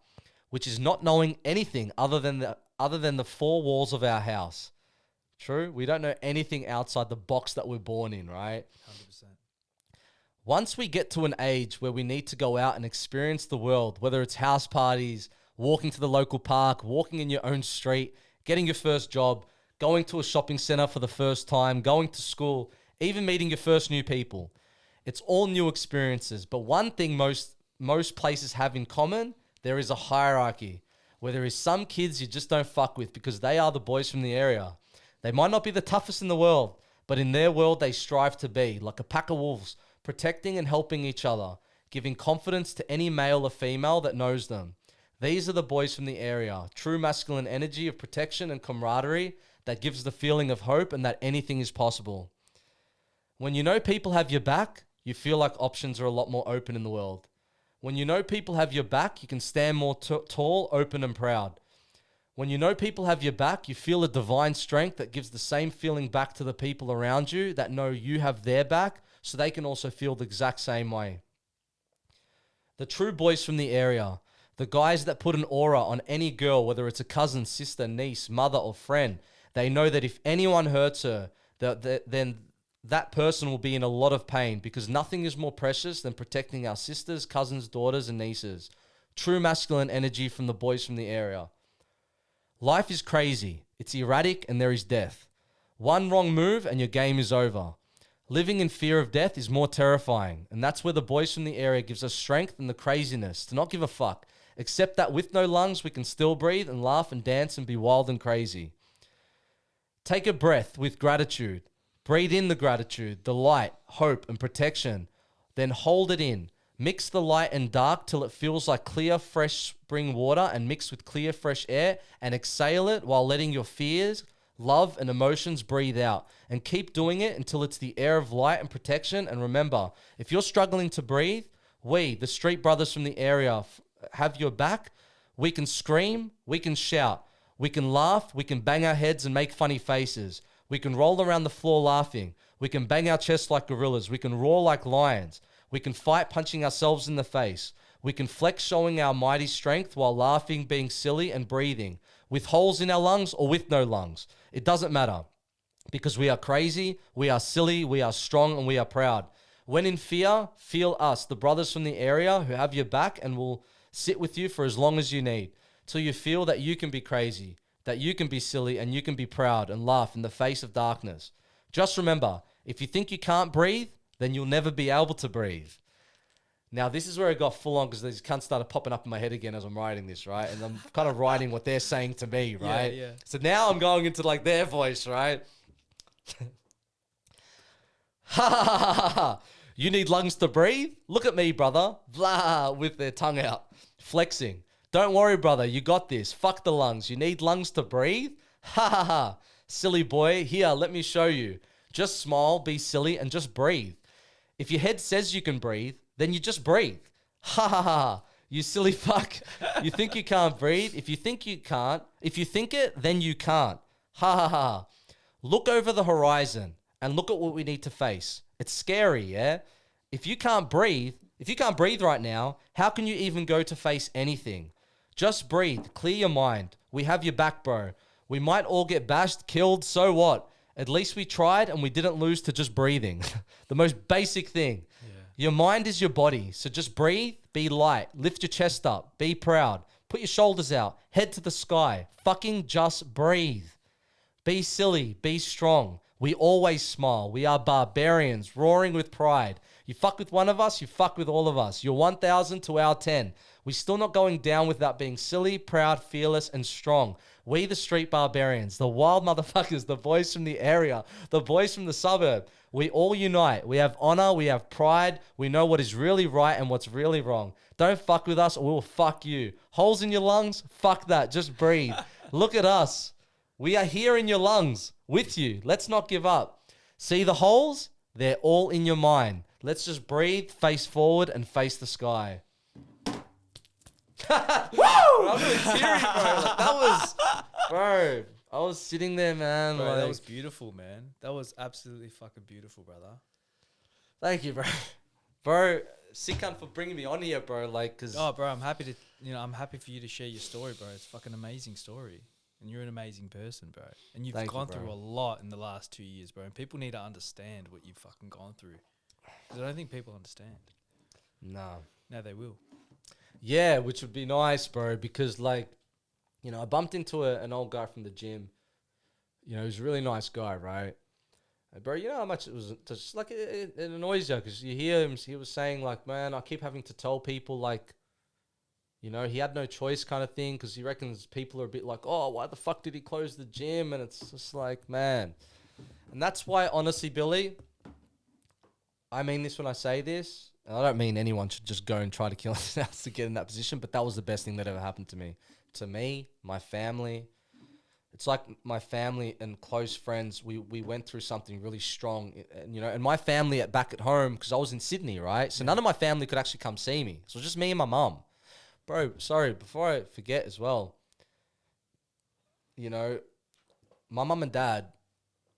which is not knowing anything other than the four walls of our house. True? We don't know anything outside the box that we're born in, right? 100%. Once we get to an age where we need to go out and experience the world, whether it's house parties, walking to the local park, walking in your own street, getting your first job, going to a shopping center for the first time, going to school, even meeting your first new people. It's all new experiences. But one thing most places have in common, there is a hierarchy where there is some kids you just don't fuck with because they are the boys from the area. They might not be the toughest in the world, but in their world, they strive to be like a pack of wolves, protecting and helping each other, giving confidence to any male or female that knows them. These are the boys from the area, true masculine energy of protection and camaraderie that gives the feeling of hope and that anything is possible. When you know people have your back, you feel like options are a lot more open in the world. When you know people have your back, you can stand more tall, open, and proud. When you know people have your back, you feel a divine strength that gives the same feeling back to the people around you that know you have their back, so they can also feel the exact same way. The true boys from the area, the guys that put an aura on any girl, whether it's a cousin, sister, niece, mother, or friend, they know that if anyone hurts her, then that person will be in a lot of pain because nothing is more precious than protecting our sisters, cousins, daughters, and nieces. True masculine energy from the boys from the area. Life is crazy. It's erratic and there is death. One wrong move and your game is over. Living in fear of death is more terrifying, and that's where the voice from the area gives us strength and the craziness to not give a fuck. Except that with no lungs, we can still breathe and laugh and dance and be wild and crazy. Take a breath with gratitude. Breathe in the gratitude, the light, hope, and protection. Then hold it in. Mix the light and dark till it feels like clear, fresh spring water and mix with clear, fresh air, and exhale it while letting your fears, love, and emotions breathe out. And keep doing it until it's the air of light and protection. And remember, if you're struggling to breathe, we, the street brothers from the area, have your back. We can scream, we can shout, we can laugh, we can bang our heads and make funny faces. We can roll around the floor laughing. We can bang our chests like gorillas. We can roar like lions. We can fight punching ourselves in the face. We can flex showing our mighty strength while laughing, being silly and breathing. With holes in our lungs or with no lungs. It doesn't matter. Because we are crazy, we are silly, we are strong, and we are proud. When in fear, feel us, the brothers from the area who have your back and will sit with you for as long as you need. Till you feel that you can be crazy, that you can be silly, and you can be proud and laugh in the face of darkness. Just remember, if you think you can't breathe, then you'll never be able to breathe. Now, this is where it got full on because these cunts started popping up in my head again as I'm writing this, right? And I'm kind of writing what they're saying to me, right? Yeah. So now I'm going into like their voice, right? Ha ha ha ha ha. You need lungs to breathe? Look at me, brother. Blah, with their tongue out. Flexing. Don't worry, brother. You got this. Fuck the lungs. You need lungs to breathe? Ha ha ha. Silly boy. Here, let me show you. Just smile, be silly, and just breathe. If your head says you can breathe, then you just breathe. Ha ha ha. You silly fuck. You think you can't breathe? If you think you can't, if you think it, then you can't. Ha ha ha. Look over the horizon and look at what we need to face. It's scary, yeah? If you can't breathe right now, how can you even go to face anything? Just breathe. Clear your mind. We have your back, bro. We might all get bashed, killed, so what? At least we tried and we didn't lose to just breathing. The most basic thing. Yeah. Your mind is your body, so just breathe, be light, lift your chest up, be proud, put your shoulders out, head to the sky. Fucking just breathe. Be silly, be strong. We always smile. We are barbarians, roaring with pride. You fuck with one of us, you fuck with all of us. You're 1,000 to our 10. We're still not going down without being silly, proud, fearless, and strong. We the street barbarians, the wild motherfuckers, the boys from the area, the boys from the suburb. We all unite. We have honor, we have pride. We know what is really right and what's really wrong. Don't fuck with us or we'll fuck you. Holes in your lungs? Fuck that. Just breathe. Look at us. We are here in your lungs with you. Let's not give up. See the holes? They're all in your mind. Let's just breathe, face forward, and face the sky. Woo! I'm really teary, bro. Like, that was, bro. I was sitting there, man. Bro, like, that was beautiful, man. That was absolutely fucking beautiful, brother. Thank you, bro. Bro, sick cunt for bringing me on here, bro. Like, cause Oh, bro, I'm happy to, I'm happy for you to share your story, bro. It's a fucking amazing story. And you're an amazing person, bro. And you've gone through a lot in the last 2 years, bro. And people need to understand what you've fucking gone through. Because I don't think people understand. no. No, they will. Yeah, which would be nice, bro, because, like, I bumped into an old guy from the gym. He was a really nice guy, right? Bro, you know how much it was just, like, it annoys you because you hear him, he was saying, like, man, I keep having to tell people, like, he had no choice kind of thing because he reckons people are a bit like, oh, why the fuck did he close the gym? And it's just like, man. And that's why, honestly, Billy, I mean this when I say this. And I don't mean anyone should just go and try to kill themselves to get in that position, but that was the best thing that ever happened to me. To me, my family. It's like my family and close friends, we went through something really strong, and my family back at home, because I was in Sydney, right? So none of my family could actually come see me. So it was just me and my mum. Bro, sorry, before I forget as well, my mum and dad,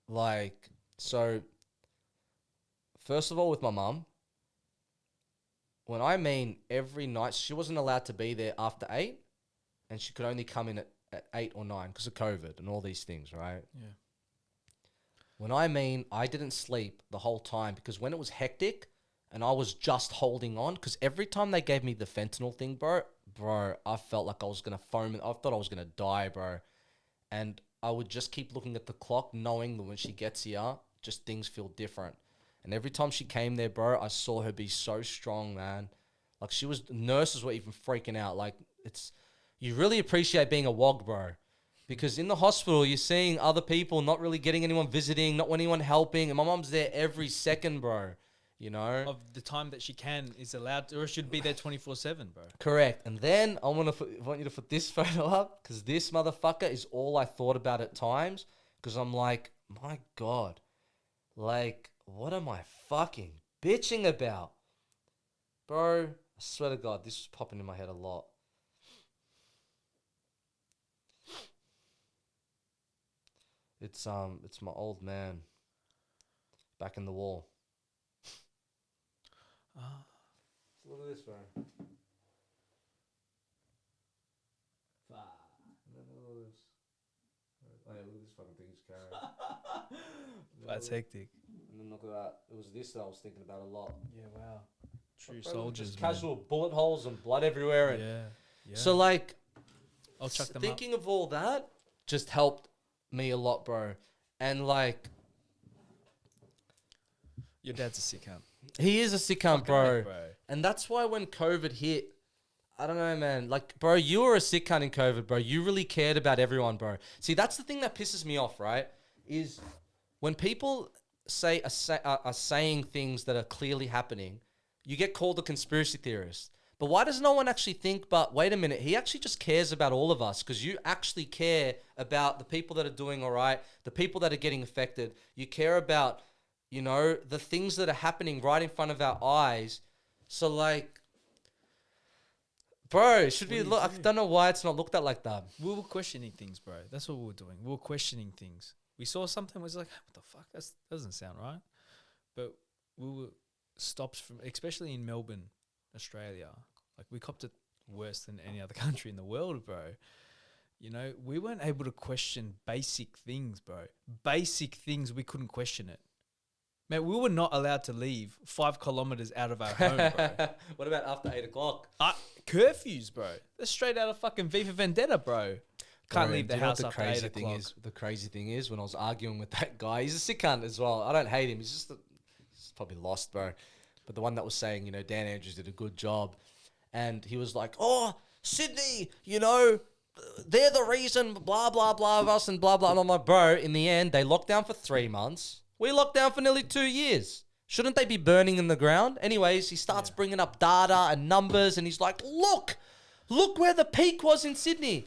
like, so, first of all, with my mum, when I mean every night, she wasn't allowed to be there after 8, and she could only come in at 8 or 9 because of COVID and all these things, right? Yeah. When I mean I didn't sleep the whole time because when it was hectic and I was just holding on, because every time they gave me the fentanyl thing, bro, I felt like I was going to foam. I thought I was going to die, bro. And I would just keep looking at the clock, knowing that when she gets here, just things feel different. And every time she came there, bro, I saw her be so strong, man. Like nurses were even freaking out. Like you really appreciate being a WOG, bro. Because in the hospital, you're seeing other people not really getting anyone visiting, not anyone helping. And my mom's there every second, bro. You know? Of the time that she is allowed to, or should be there 24/7, bro. Correct. And then I want you to put this photo up, because this motherfucker is all I thought about at times. Because I'm like, my God, like, what am I fucking bitching about? Bro, I swear to God, this was popping in my head a lot. It's my old man back in the war. Look at this, bro. Look at this. Oh, yeah, look at this fucking thing he's carrying. That's hectic. And then look at that. It was this that I was thinking about a lot. Yeah, wow. True Bro, soldiers, just man. casual bullet holes and blood everywhere. And Yeah. so, like, I'll chuck them thinking of all that just helped me a lot, bro. And, like, your dad's a sick cunt. he is a sick cunt, bro. Bro. And that's why when COVID hit, I don't know, man. Like, bro, you were a sick cunt in COVID, bro. You really cared about everyone, bro. See, that's the thing that pisses me off, right? Is when people are saying things that are clearly happening, you get called a conspiracy theorist. But why does no one actually think, but wait a minute, he actually just cares about all of us, because you actually care about the people that are doing all right, the people that are getting affected. You care about, you know, the things that are happening right in front of our eyes. So, like, bro, it should be. I don't know why it's not looked at like that. We were questioning things, bro. That's what we were doing. We were questioning things. We saw something, was like, what the fuck? That doesn't sound right. But we were stopped from, especially in Melbourne, Australia. Like, we copped it worse than any other country in the world, bro. You know, we weren't able to question basic things, bro. Basic things, we couldn't question it. Man, we were not allowed to leave 5 kilometers out of our home, bro. What about after 8 o'clock? Curfews, bro. That's straight out of fucking V for Vendetta, bro. Can't leave the house after 8 o'clock. The crazy thing is, when I was arguing with that guy, he's a sick cunt as well. I don't hate him. He's probably lost, bro. But the one that was saying, you know, Dan Andrews did a good job. And he was like, oh, Sydney, you know, they're the reason, blah, blah, blah, of us and blah, blah. And I'm like, bro, in the end, they locked down for 3 months. We locked down for nearly 2 years. Shouldn't they be burning in the ground? Anyways, he starts bringing up data and numbers, and he's like, look where the peak was in Sydney.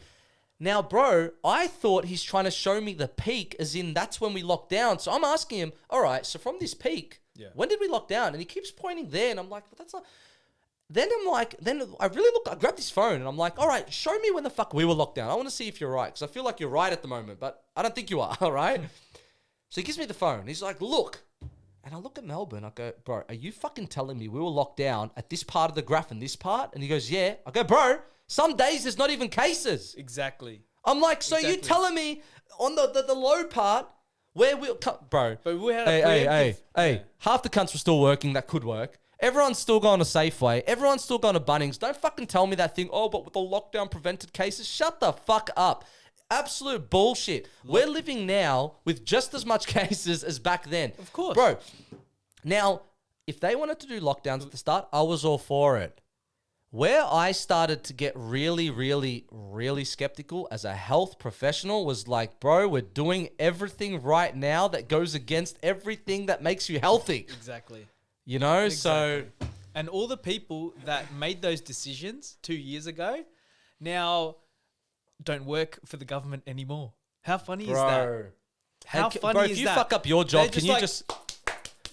Now, bro, I thought he's trying to show me the peak, as in that's when we locked down. So I'm asking him, all right, so from this peak, when did we lock down? And he keeps pointing there, and I'm like, but that's not... Then I grabbed his phone, and I'm like, all right, show me when the fuck we were locked down. I want to see if you're right, because I feel like you're right at the moment, but I don't think you are, all right? So he gives me the phone. He's like, look. And I look at Melbourne. I go, bro, are you fucking telling me we were locked down at this part of the graph and this part? And he goes, yeah. I go, bro, some days there's not even cases. Exactly. I'm like, so you telling me on the low part where bro. But we had hey, half the cunts were still working that could work. Everyone's still going to Safeway. Everyone's still going to Bunnings. Don't fucking tell me that thing, oh, but with the lockdown prevented cases. Shut the fuck up. Absolute bullshit. We're living now with just as much cases as back then. Of course. Bro, now, if they wanted to do lockdowns at the start, I was all for it. Where I started to get really, really, really skeptical as a health professional was like, bro, we're doing everything right now that goes against everything that makes you healthy. Exactly. You know, exactly. So... And all the people that made those decisions 2 years ago now don't work for the government anymore. How funny is that? How funny bro, is that? if you fuck up your job, can you like, just...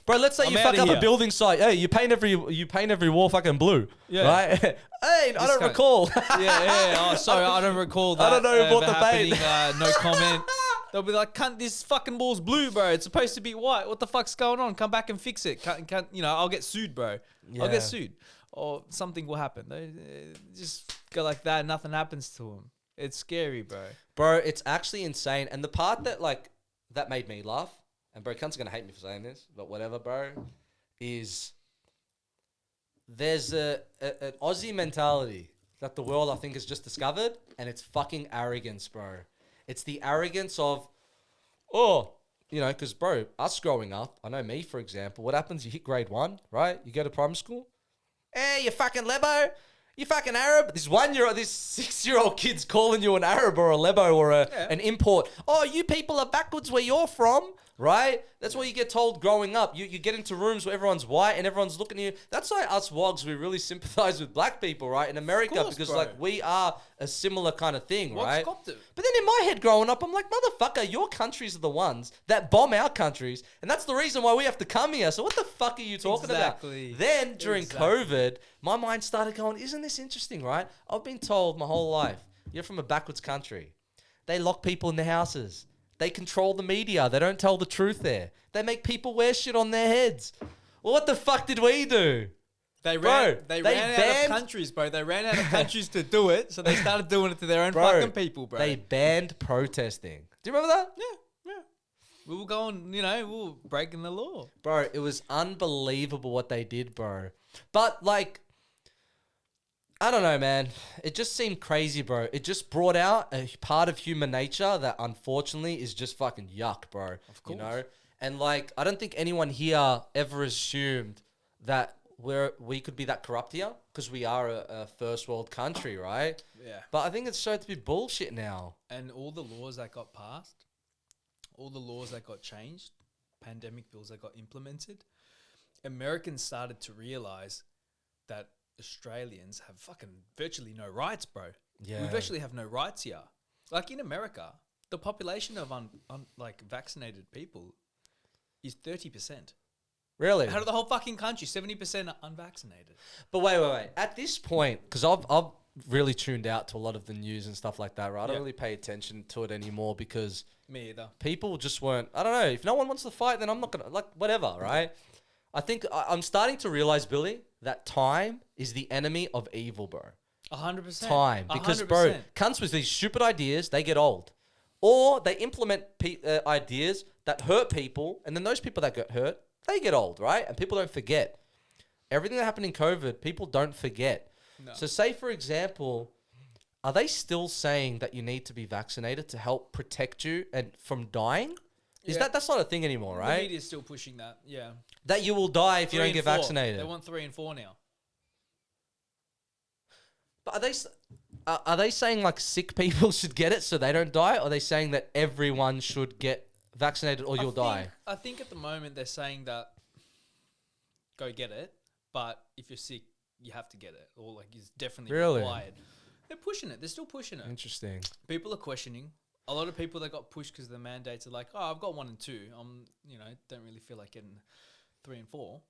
Bro, let's say you fuck up a building site. Hey, you paint every wall fucking blue. Yeah. Right? Hey, I don't recall. yeah. Oh, sorry, I don't recall that. I don't know who bought the paint. No comment. They'll be like, cunt, this fucking wall's blue, bro. It's supposed to be white. What the fuck's going on? Come back and fix it. Can't, you know, I'll get sued, bro. Yeah. I'll get sued. Or something will happen. They just go like that. Nothing happens to them. It's scary, bro. Bro, it's actually insane. And the part that made me laugh, and bro, cunts are going to hate me for saying this, but whatever, bro, is there's an Aussie mentality that the world, I think, has just discovered, and it's fucking arrogance, bro. It's the arrogance of, oh, you know, because, bro, us growing up, I know me, for example, what happens? You hit grade 1, right? You go to primary school. Hey, you fucking Lebo. You fucking Arab. This 6-year-old kid's calling you an Arab or a Lebo or an import. Oh, you people are backwards where you're from, right? That's what you get told growing up. You get into rooms where everyone's white and everyone's looking at you. That's why us wogs, we really sympathize with black people, right? In America, because bro. like we are a similar kind of thing, right? Copped it. But then in my head growing up, I'm like, motherfucker, your countries are the ones that bomb our countries. And that's the reason why we have to come here. So what the fuck are you talking about? Then during COVID, my mind started going, isn't this interesting, right? I've been told my whole life, you're from a backwards country. They lock people in their houses. They control the media. They don't tell the truth there. They make people wear shit on their heads. Well, what the fuck did we do? They ran out of countries, bro. They ran out of countries to do it, so they started doing it to their own fucking people, bro. They banned protesting. Do you remember that? Yeah. We were going, we were breaking the law. Bro, it was unbelievable what they did, bro. But, like, I don't know, man. It just seemed crazy, bro. It just brought out a part of human nature that, unfortunately, is just fucking yuck, bro. Of course. You know? And, like, I don't think anyone here ever assumed that we could be that corrupt here because we are a first world country, right? Yeah. But I think it's showed to be bullshit now. And all the laws that got passed, all the laws that got changed, pandemic bills that got implemented, Americans started to realize that Australians have fucking virtually no rights, bro. Yeah. We virtually have no rights here. Like in America, the population of vaccinated people is 30%. Really? Out of the whole fucking country, 70% are unvaccinated. But wait. At this point, because I've really tuned out to a lot of the news and stuff like that, right? I don't really pay attention to it anymore because... Me either. People just weren't... I don't know. If no one wants to fight, then I'm not going to... Like, whatever, right? I think I'm starting to realize, Billy, that time is the enemy of evil, bro. 100%. Time. Because, 100%. bro, cunts with these stupid ideas, they get old. Or they implement ideas that hurt people, and then those people that get hurt, they get old, right? And people don't forget. Everything that happened in COVID, people don't forget. No. So say, for example, are they still saying that you need to be vaccinated to help protect you and from dying? That's not a thing anymore, right? The media's still pushing that, yeah. That you will die if you don't get vaccinated. They want 3 and 4 now. But are they saying like sick people should get it so they don't die? Or are they saying that everyone should get vaccinated or you'll die? I think at the moment they're saying that go get it, but if you're sick, you have to get it. Or like it's definitely required. They're pushing it. They're still pushing it. Interesting. People are questioning. A lot of people that got pushed because the mandates are like, oh, I've got 1 and 2. Don't really feel like getting 3 and 4.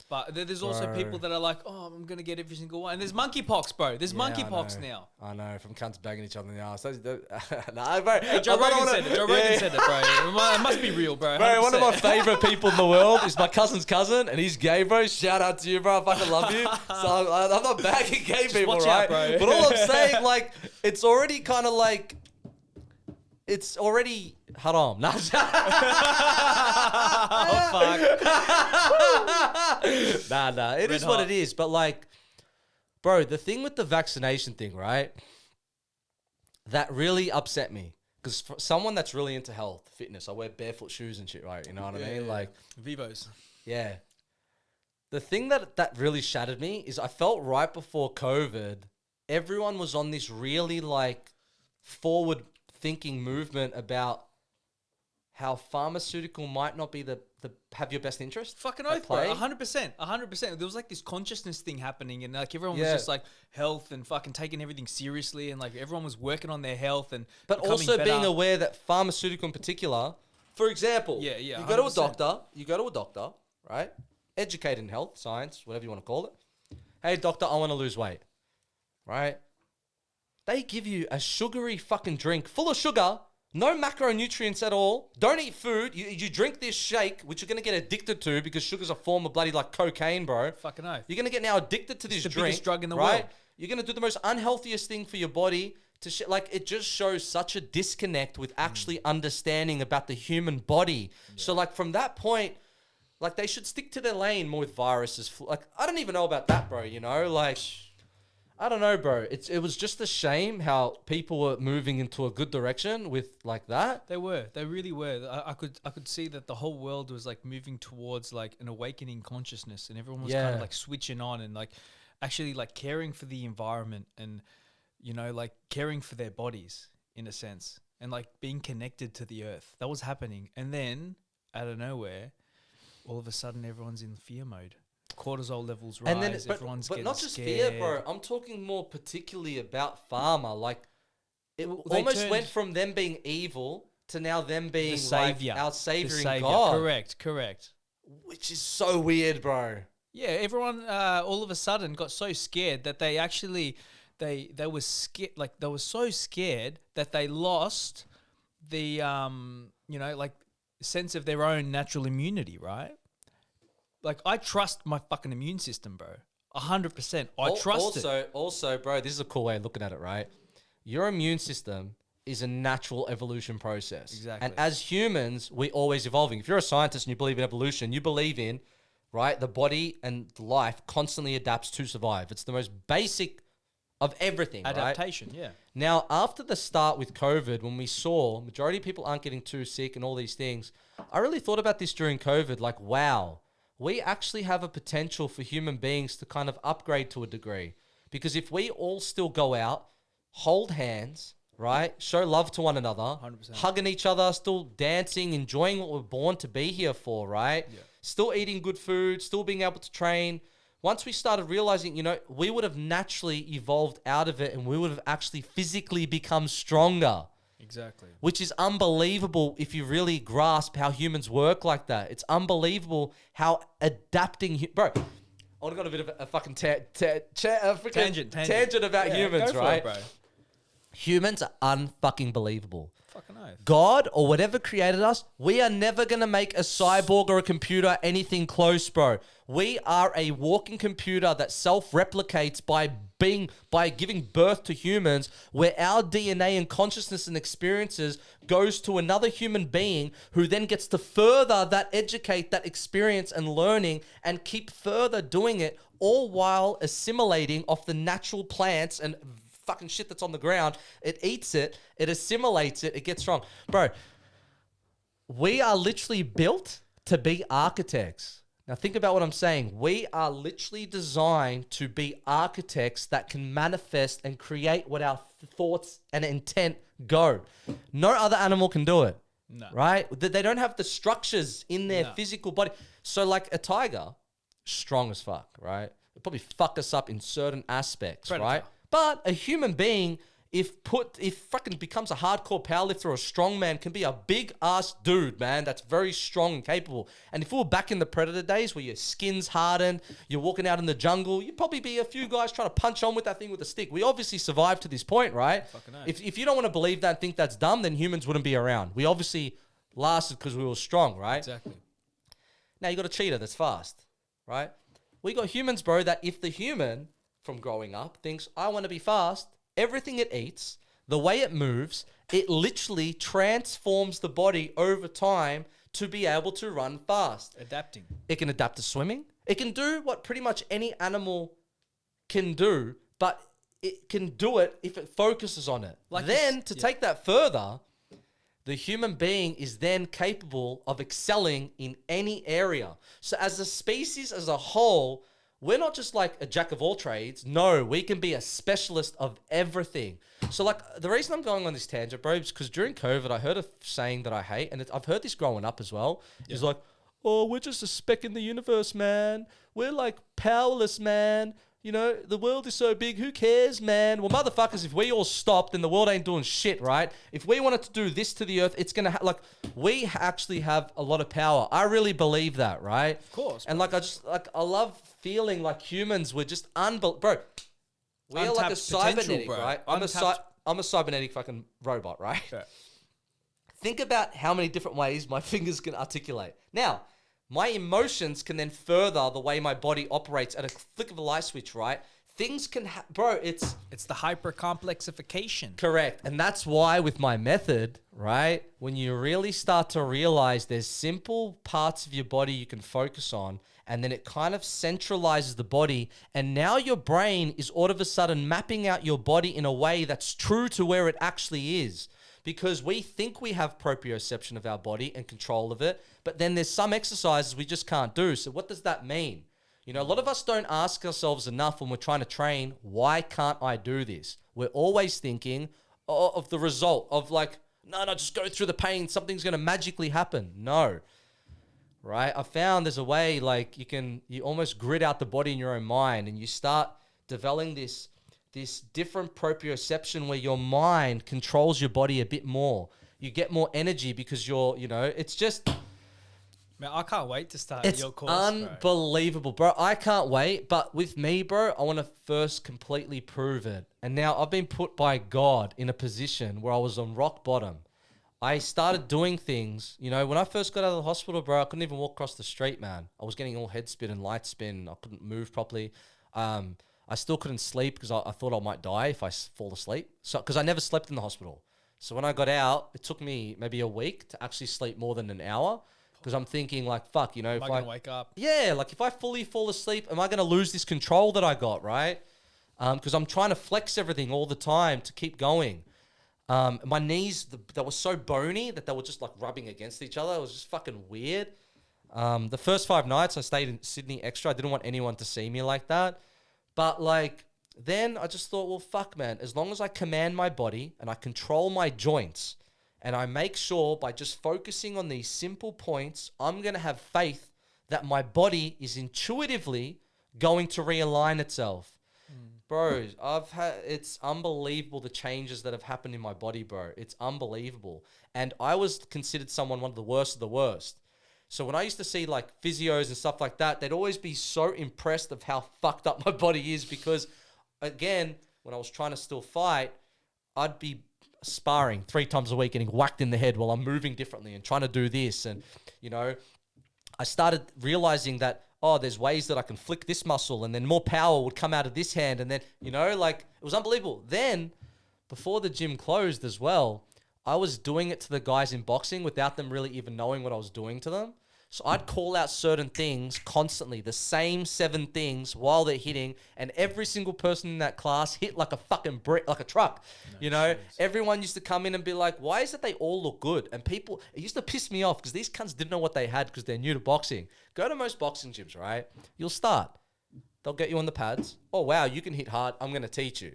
But there's also people that are like, oh, I'm going to get every single one. And there's monkeypox, bro. There's monkeypox now. I know, from cunts banging each other in the ass. Nah, bro. Hey, Joe Rogan said it. Joe Rogan said it, bro. It must be real, bro. 100%. Bro, one of my favorite people in the world is my cousin's cousin, and he's gay, bro. Shout out to you, bro. I fucking love you. So I'm not bagging gay people, watch right? out, bro. But all I'm saying, like, it's already kind of like... It's already haram. Nah. Oh, fuck. Nah. It is what it is. But, like, bro, the thing with the vaccination thing, right? That really upset me. Because for someone that's really into health, fitness, I wear barefoot shoes and shit, right? You know what I mean? Yeah. Like Vivos. Yeah. The thing that really shattered me is I felt right before COVID, everyone was on this really, like, forward-thinking movement about how pharmaceutical might not be the have your best interest. Fucking oath, bro. 100%. 100%. There was like this consciousness thing happening, and like everyone was just like health and fucking taking everything seriously, and like everyone was working on their health and but also better. Being aware that pharmaceutical in particular, for example, you go to a doctor, right? Educated in health, science, whatever you want to call it. Hey, doctor, I want to lose weight, right? They give you a sugary fucking drink full of sugar. No macronutrients at all. Don't eat food. You drink this shake, which you're going to get addicted to because sugar's a form of bloody like cocaine, bro. Fucking oath. You're going to get now addicted to this drink. It's the biggest drug in the world. world. You're going to do the most unhealthiest thing for your body. Like, it just shows such a disconnect with actually understanding about the human body. Yeah. So, like, from that point, like, they should stick to their lane more with viruses. Like, I don't even know about that, bro, you know? Like, I don't know, bro. It was just a shame how people were moving into a good direction with like that. They were. They really were. I could see that the whole world was like moving towards like an awakening consciousness, and everyone was kind Yeah. of like switching on and like actually like caring for the environment and like caring for their bodies in a sense and like being connected to the earth. That was happening, and then out of nowhere, all of a sudden, everyone's in fear mode. Cortisol levels rise. And then, Everyone's but getting not just scared. fear, bro. I'm talking more particularly about pharma. Like, it They almost turned- went from them being evil to now them being The savior, like our The savior in savior. God. Correct. Which is so weird, bro. Yeah, everyone all of a sudden got so scared that they actually they were scared. Like they were so scared that they lost the like sense of their own natural immunity. Right. Like I trust my fucking immune system, bro. 100%. I trust it. Also, bro, this is a cool way of looking at it, right? Your immune system is a natural evolution process. Exactly. And as humans, we're always evolving. If you're a scientist and you believe in evolution, you believe in, right, the body and life constantly adapts to survive. It's the most basic of everything, right? Adaptation, yeah. Now, after the start with COVID, when we saw majority of people aren't getting too sick and all these things, I really thought about this during COVID, like, wow, we actually have a potential for human beings to kind of upgrade to a degree. Because if we all still go out, hold hands, right, show love to one another, 100%. hugging each other, still dancing, enjoying what we're born to be here for, right? Yeah. Still eating good food, still being able to train. Once we started realizing, we would have naturally evolved out of it and we would have actually physically become stronger. Exactly. Which is unbelievable if you really grasp how humans work like that. It's unbelievable how adapting... Bro, I got a bit of a fucking tangent about humans, go for right? it, bro. Humans are unfucking believable. Fucking oath. God or whatever created us, we are never going to make a cyborg or a computer anything close, bro. We are a walking computer that self-replicates by giving birth to humans, where our DNA and consciousness and experiences goes to another human being who then gets to further that, educate that experience and learning and keep further doing it, all while assimilating off the natural plants and fucking shit that's on the ground. It eats it, it assimilates it, it gets strong. Bro, we are literally built to be architects. Now think about what I'm saying. We are literally designed to be architects that can manifest and create what our thoughts and intent go. No other animal can do it. No. Right? They don't have the structures in their physical body. So like a tiger, strong as fuck, right? It'll probably fuck us up in certain aspects, Predator. right? But a human being, if fucking becomes a hardcore powerlifter or a strongman, can be a big ass dude, man. That's very strong and capable. And if we were back in the predator days where your skin's hardened, you're walking out in the jungle, you'd probably be a few guys trying to punch on with that thing with a stick. We obviously survived to this point, right? Fucking oath. If you don't want to believe that and think that's dumb, then humans wouldn't be around. We obviously lasted because we were strong, right? Exactly. Now you got a cheetah that's fast, right? We got humans, bro, that if the human from growing up thinks, I want to be fast, everything it eats, the way it moves, it literally transforms the body over time to be able to run fast. Adapting. It can adapt to swimming. It can do what pretty much any animal can do, but it can do it if it focuses on it. Like then, this- to yeah. take that further, the human being is then capable of excelling in any area. So as a species as a whole, we're not just like a jack of all trades. No, we can be a specialist of everything. So like the reason I'm going on this tangent, bro, is because during COVID, I heard a saying that I hate, and I've heard this growing up as well. It's like, oh, we're just a speck in the universe, man. We're like powerless, man. The world is so big. Who cares, man? Well, motherfuckers, if we all stopped, then the world ain't doing shit, right? If we wanted to do this to the earth, it's going to we actually have a lot of power. I really believe that, right? Of course. And I love feeling like humans, we're just bro. We are like a Untapped potential, cybernetic, bro. right? I'm a cybernetic fucking robot, right? Yeah. Think about how many different ways my fingers can articulate. Now, my emotions can then further the way my body operates at a flick of a light switch, right? things can bro, it's the hyper complexification. correct. And that's why with my method, right, when you really start to realize there's simple parts of your body you can focus on, and then it kind of centralizes the body, and now your brain is all of a sudden mapping out your body in a way that's true to where it actually is. Because we think we have proprioception of our body and control of it, but then there's some exercises we just can't do. So what does that mean? You know, a lot of us don't ask ourselves enough when we're trying to train, why can't I do this? We're always thinking of the result of like, no, just go through the pain. Something's going to magically happen. No, right? I found there's a way like you almost grid out the body in your own mind, and you start developing this different proprioception where your mind controls your body a bit more. You get more energy because it's just... Man, I can't wait to start It's your course, unbelievable, bro. I can't wait. But with me, bro, I want to first completely prove it. And now I've been put by God in a position where I was on rock bottom. I started doing things, when I first got out of the hospital, bro, I couldn't even walk across the street, man. I was getting all head spin and light spin. I couldn't move properly. I still couldn't sleep because I thought I might die if I fall asleep. So, because I never slept in the hospital. So when I got out, it took me maybe a week to actually sleep more than an hour. Because I'm thinking like, fuck, am I going to wake up? Yeah, like if I fully fall asleep, am I going to lose this control that I got, right? Because I'm trying to flex everything all the time to keep going. My knees, they were so bony that they were just like rubbing against each other. It was just fucking weird. The first 5 nights I stayed in Sydney extra. I didn't want anyone to see me like that. But like, then I just thought, well, fuck, man, as long as I command my body and I control my joints, and I make sure by just focusing on these simple points, I'm going to have faith that my body is intuitively going to realign itself. Bro, it's unbelievable the changes that have happened in my body, bro. It's unbelievable. And I was considered one of the worst of the worst. So when I used to see like physios and stuff like that, they'd always be so impressed of how fucked up my body is because, again, when I was trying to still fight, I'd be sparring 3 times a week, getting whacked in the head while I'm moving differently and trying to do this. And, I started realizing that, there's ways that I can flick this muscle and then more power would come out of this hand. And then, it was unbelievable. Then, before the gym closed as well, I was doing it to the guys in boxing without them really even knowing what I was doing to them. So I'd call out certain things constantly, the same 7 things while they're hitting, and every single person in that class hit like a fucking brick, like a truck. Everyone used to come in and be like, why is it they all look good? And it used to piss me off because these cunts didn't know what they had because they're new to boxing. Go to most boxing gyms, right? You'll start. They'll get you on the pads. Oh, wow, you can hit hard. I'm going to teach you.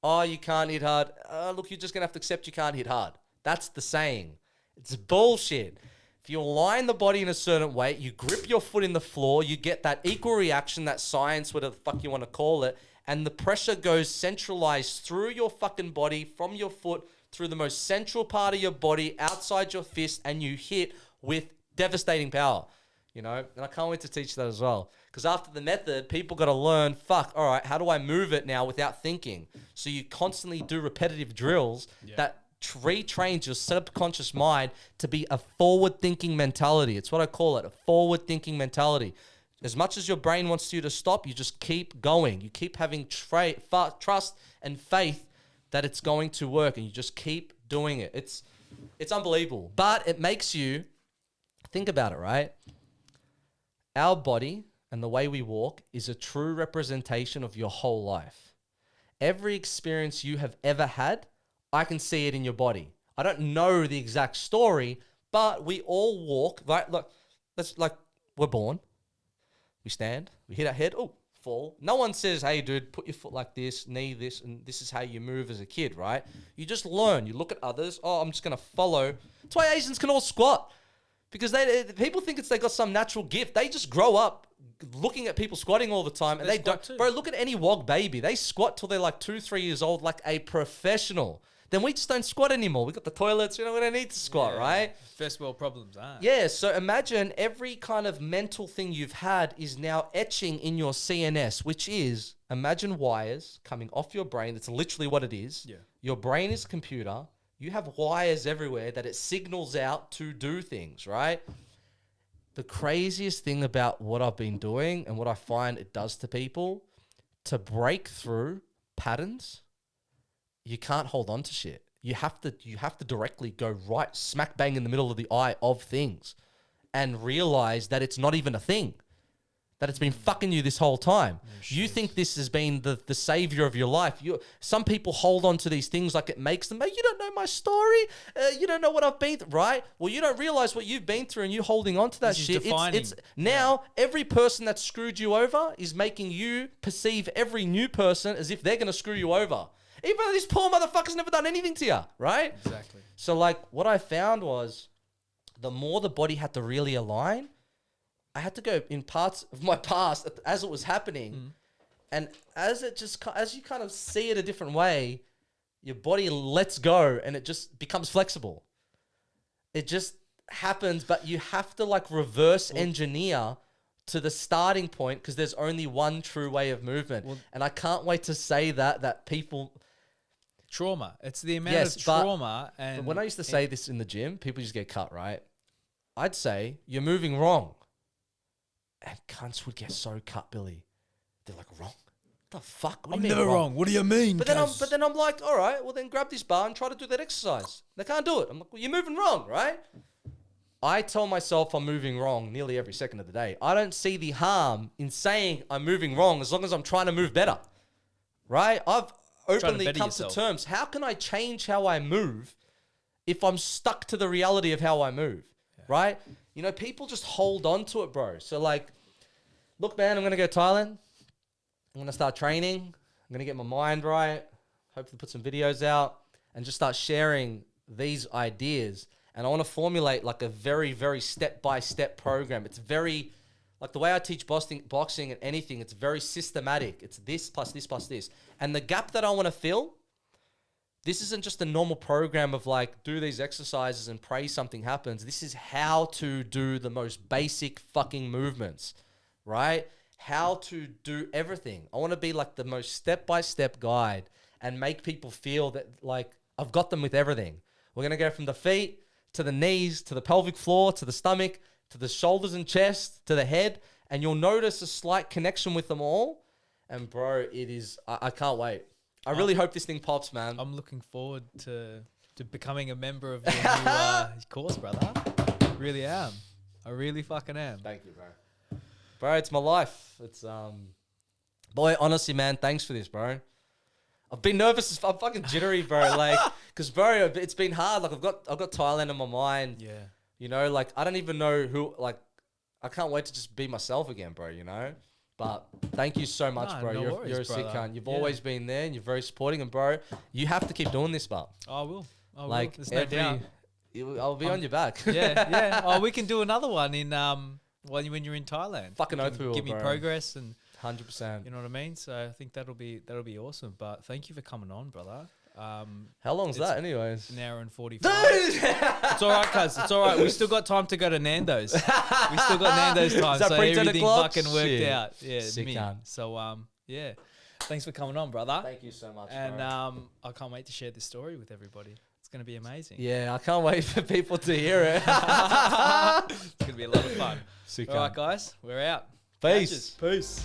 Oh, you can't hit hard. Look, you're just going to have to accept you can't hit hard. That's the saying. It's bullshit. If you align the body in a certain way, you grip your foot in the floor, you get that equal reaction, that science, whatever the fuck you want to call it, and the pressure goes centralized through your fucking body, from your foot, through the most central part of your body, outside your fist, and you hit with devastating power. And I can't wait to teach that as well. Because after the method, people got to learn, all right, how do I move it now without thinking? So you constantly do repetitive drills that retrains your subconscious mind to be a forward-thinking mentality. It's what I call it, a forward-thinking mentality. As much as your brain wants you to stop, you just keep going. You keep having trust and faith that it's going to work, and you just keep doing it. It's unbelievable. But it makes you think about it, right? Our body and the way we walk is a true representation of your whole life. Every experience you have ever had, I can see it in your body. I don't know the exact story, but we all walk, right? Look, we're born. We stand, we hit our head, fall. No one says, hey, dude, put your foot like this, knee this, and this is how you move as a kid, right? You just learn. You look at others. I'm just going to follow. That's why Asians can all squat. Because people think they got some natural gift. They just grow up looking at people squatting all the time, and they don't. Too. Bro, look at any WOG baby. They squat till they're like 2-3 years old, like a professional. Then we just don't squat anymore. We got the toilets, we don't need to squat, right? First world problems, Yeah, so imagine every kind of mental thing you've had is now etching in your CNS, which is, imagine wires coming off your brain. That's literally what it is. Yeah. Your brain is a computer. You have wires everywhere that it signals out to do things, right? The craziest thing about what I've been doing and what I find it does to people, to break through patterns, you can't hold on to shit. You have to directly go right smack bang in the middle of the eye of things and realize that it's not even a thing. That it's been fucking you this whole time. You think this has been the savior of your life. Some people hold on to these things like it makes them. You don't know my story. You don't know what I've been through, right? Well, you don't realize what you've been through, and you holding on to that shit. It's now every person that screwed you over is making you perceive every new person as if they're gonna screw you over, even though this poor motherfucker's never done anything to you, right? Exactly. So like, what I found was, the more the body had to really align, I had to go in parts of my past as it was happening. And as you kind of see it a different way, your body lets go and it just becomes flexible. It just happens, but you have to like reverse engineer to the starting point, because there's only one true way of movement. And I can't wait to say that people... Trauma. It's the amount of trauma. But when I used to say this in the gym, people just get cut, right? I'd say, you're moving wrong. And cunts would get so cut, Billy. They're like, wrong? What the fuck? What do you mean never wrong. What do you mean? But then I'm like, all right, well then grab this bar and try to do that exercise. They can't do it. I'm like, well, you're moving wrong, right? I tell myself I'm moving wrong nearly every second of the day. I don't see the harm in saying I'm moving wrong as long as I'm trying to move better, right? I've openly come to terms. How can I change how I move if I'm stuck to the reality of how I move, right? You know, people just hold on to it, bro. So like, look, man, I'm going to go to Thailand. I'm going to start training. I'm going to get my mind right. Hopefully put some videos out and just start sharing these ideas. And I want to formulate like a very, very step-by-step program. It's very, like the way I teach boxing and anything, it's very systematic. It's this plus this plus this. And the gap that I want to fill, this isn't just a normal program of like, do these exercises and pray something happens. This is how to do the most basic fucking movements, right? How to do everything. I want to be like the most step-by-step guide and make people feel that like I've got them with everything. We're going to go from the feet to the knees, to the pelvic floor, to the stomach, to the shoulders and chest, to the head. And you'll notice a slight connection with them all. And bro, it is, I can't wait. I really hope this thing pops, man. I'm looking forward to becoming a member of your new course, brother. Really am. I really fucking am. Thank you, bro. Bro, it's my life. It's boy, honestly, man, thanks for this, bro. I've been nervous. I'm fucking jittery, bro. Like, cause bro, it's been hard. Like, I've got Thailand in my mind. Yeah. You know, like I don't even know who. Like, I can't wait to just be myself again, bro. You know. But thank you so much, bro. You're a sick cunt. You've always been there, and you're very supporting. And bro, you have to keep doing this, but I will. Like There's no doubt. I'll be on your back. Yeah. Oh, we can do another one in when you're in Thailand. Fucking oath we will, give me bro. progress and 100%. You know what I mean? So I think that'll be awesome. But thank you for coming on, brother. How long's that, anyways? An hour and 45. It's all right, cuz. It's all right. We still got time to go to Nando's. We still got Nando's time, so everything fucking worked out. Yeah, sick me. cunt. So yeah, thanks for coming on, brother. Thank you so much, and bro. I can't wait to share this story with everybody. It's gonna be amazing. Yeah, I can't wait for people to hear it. It's gonna be a lot of fun. Sick All right, guys, we're out. Peace. Catches. Peace.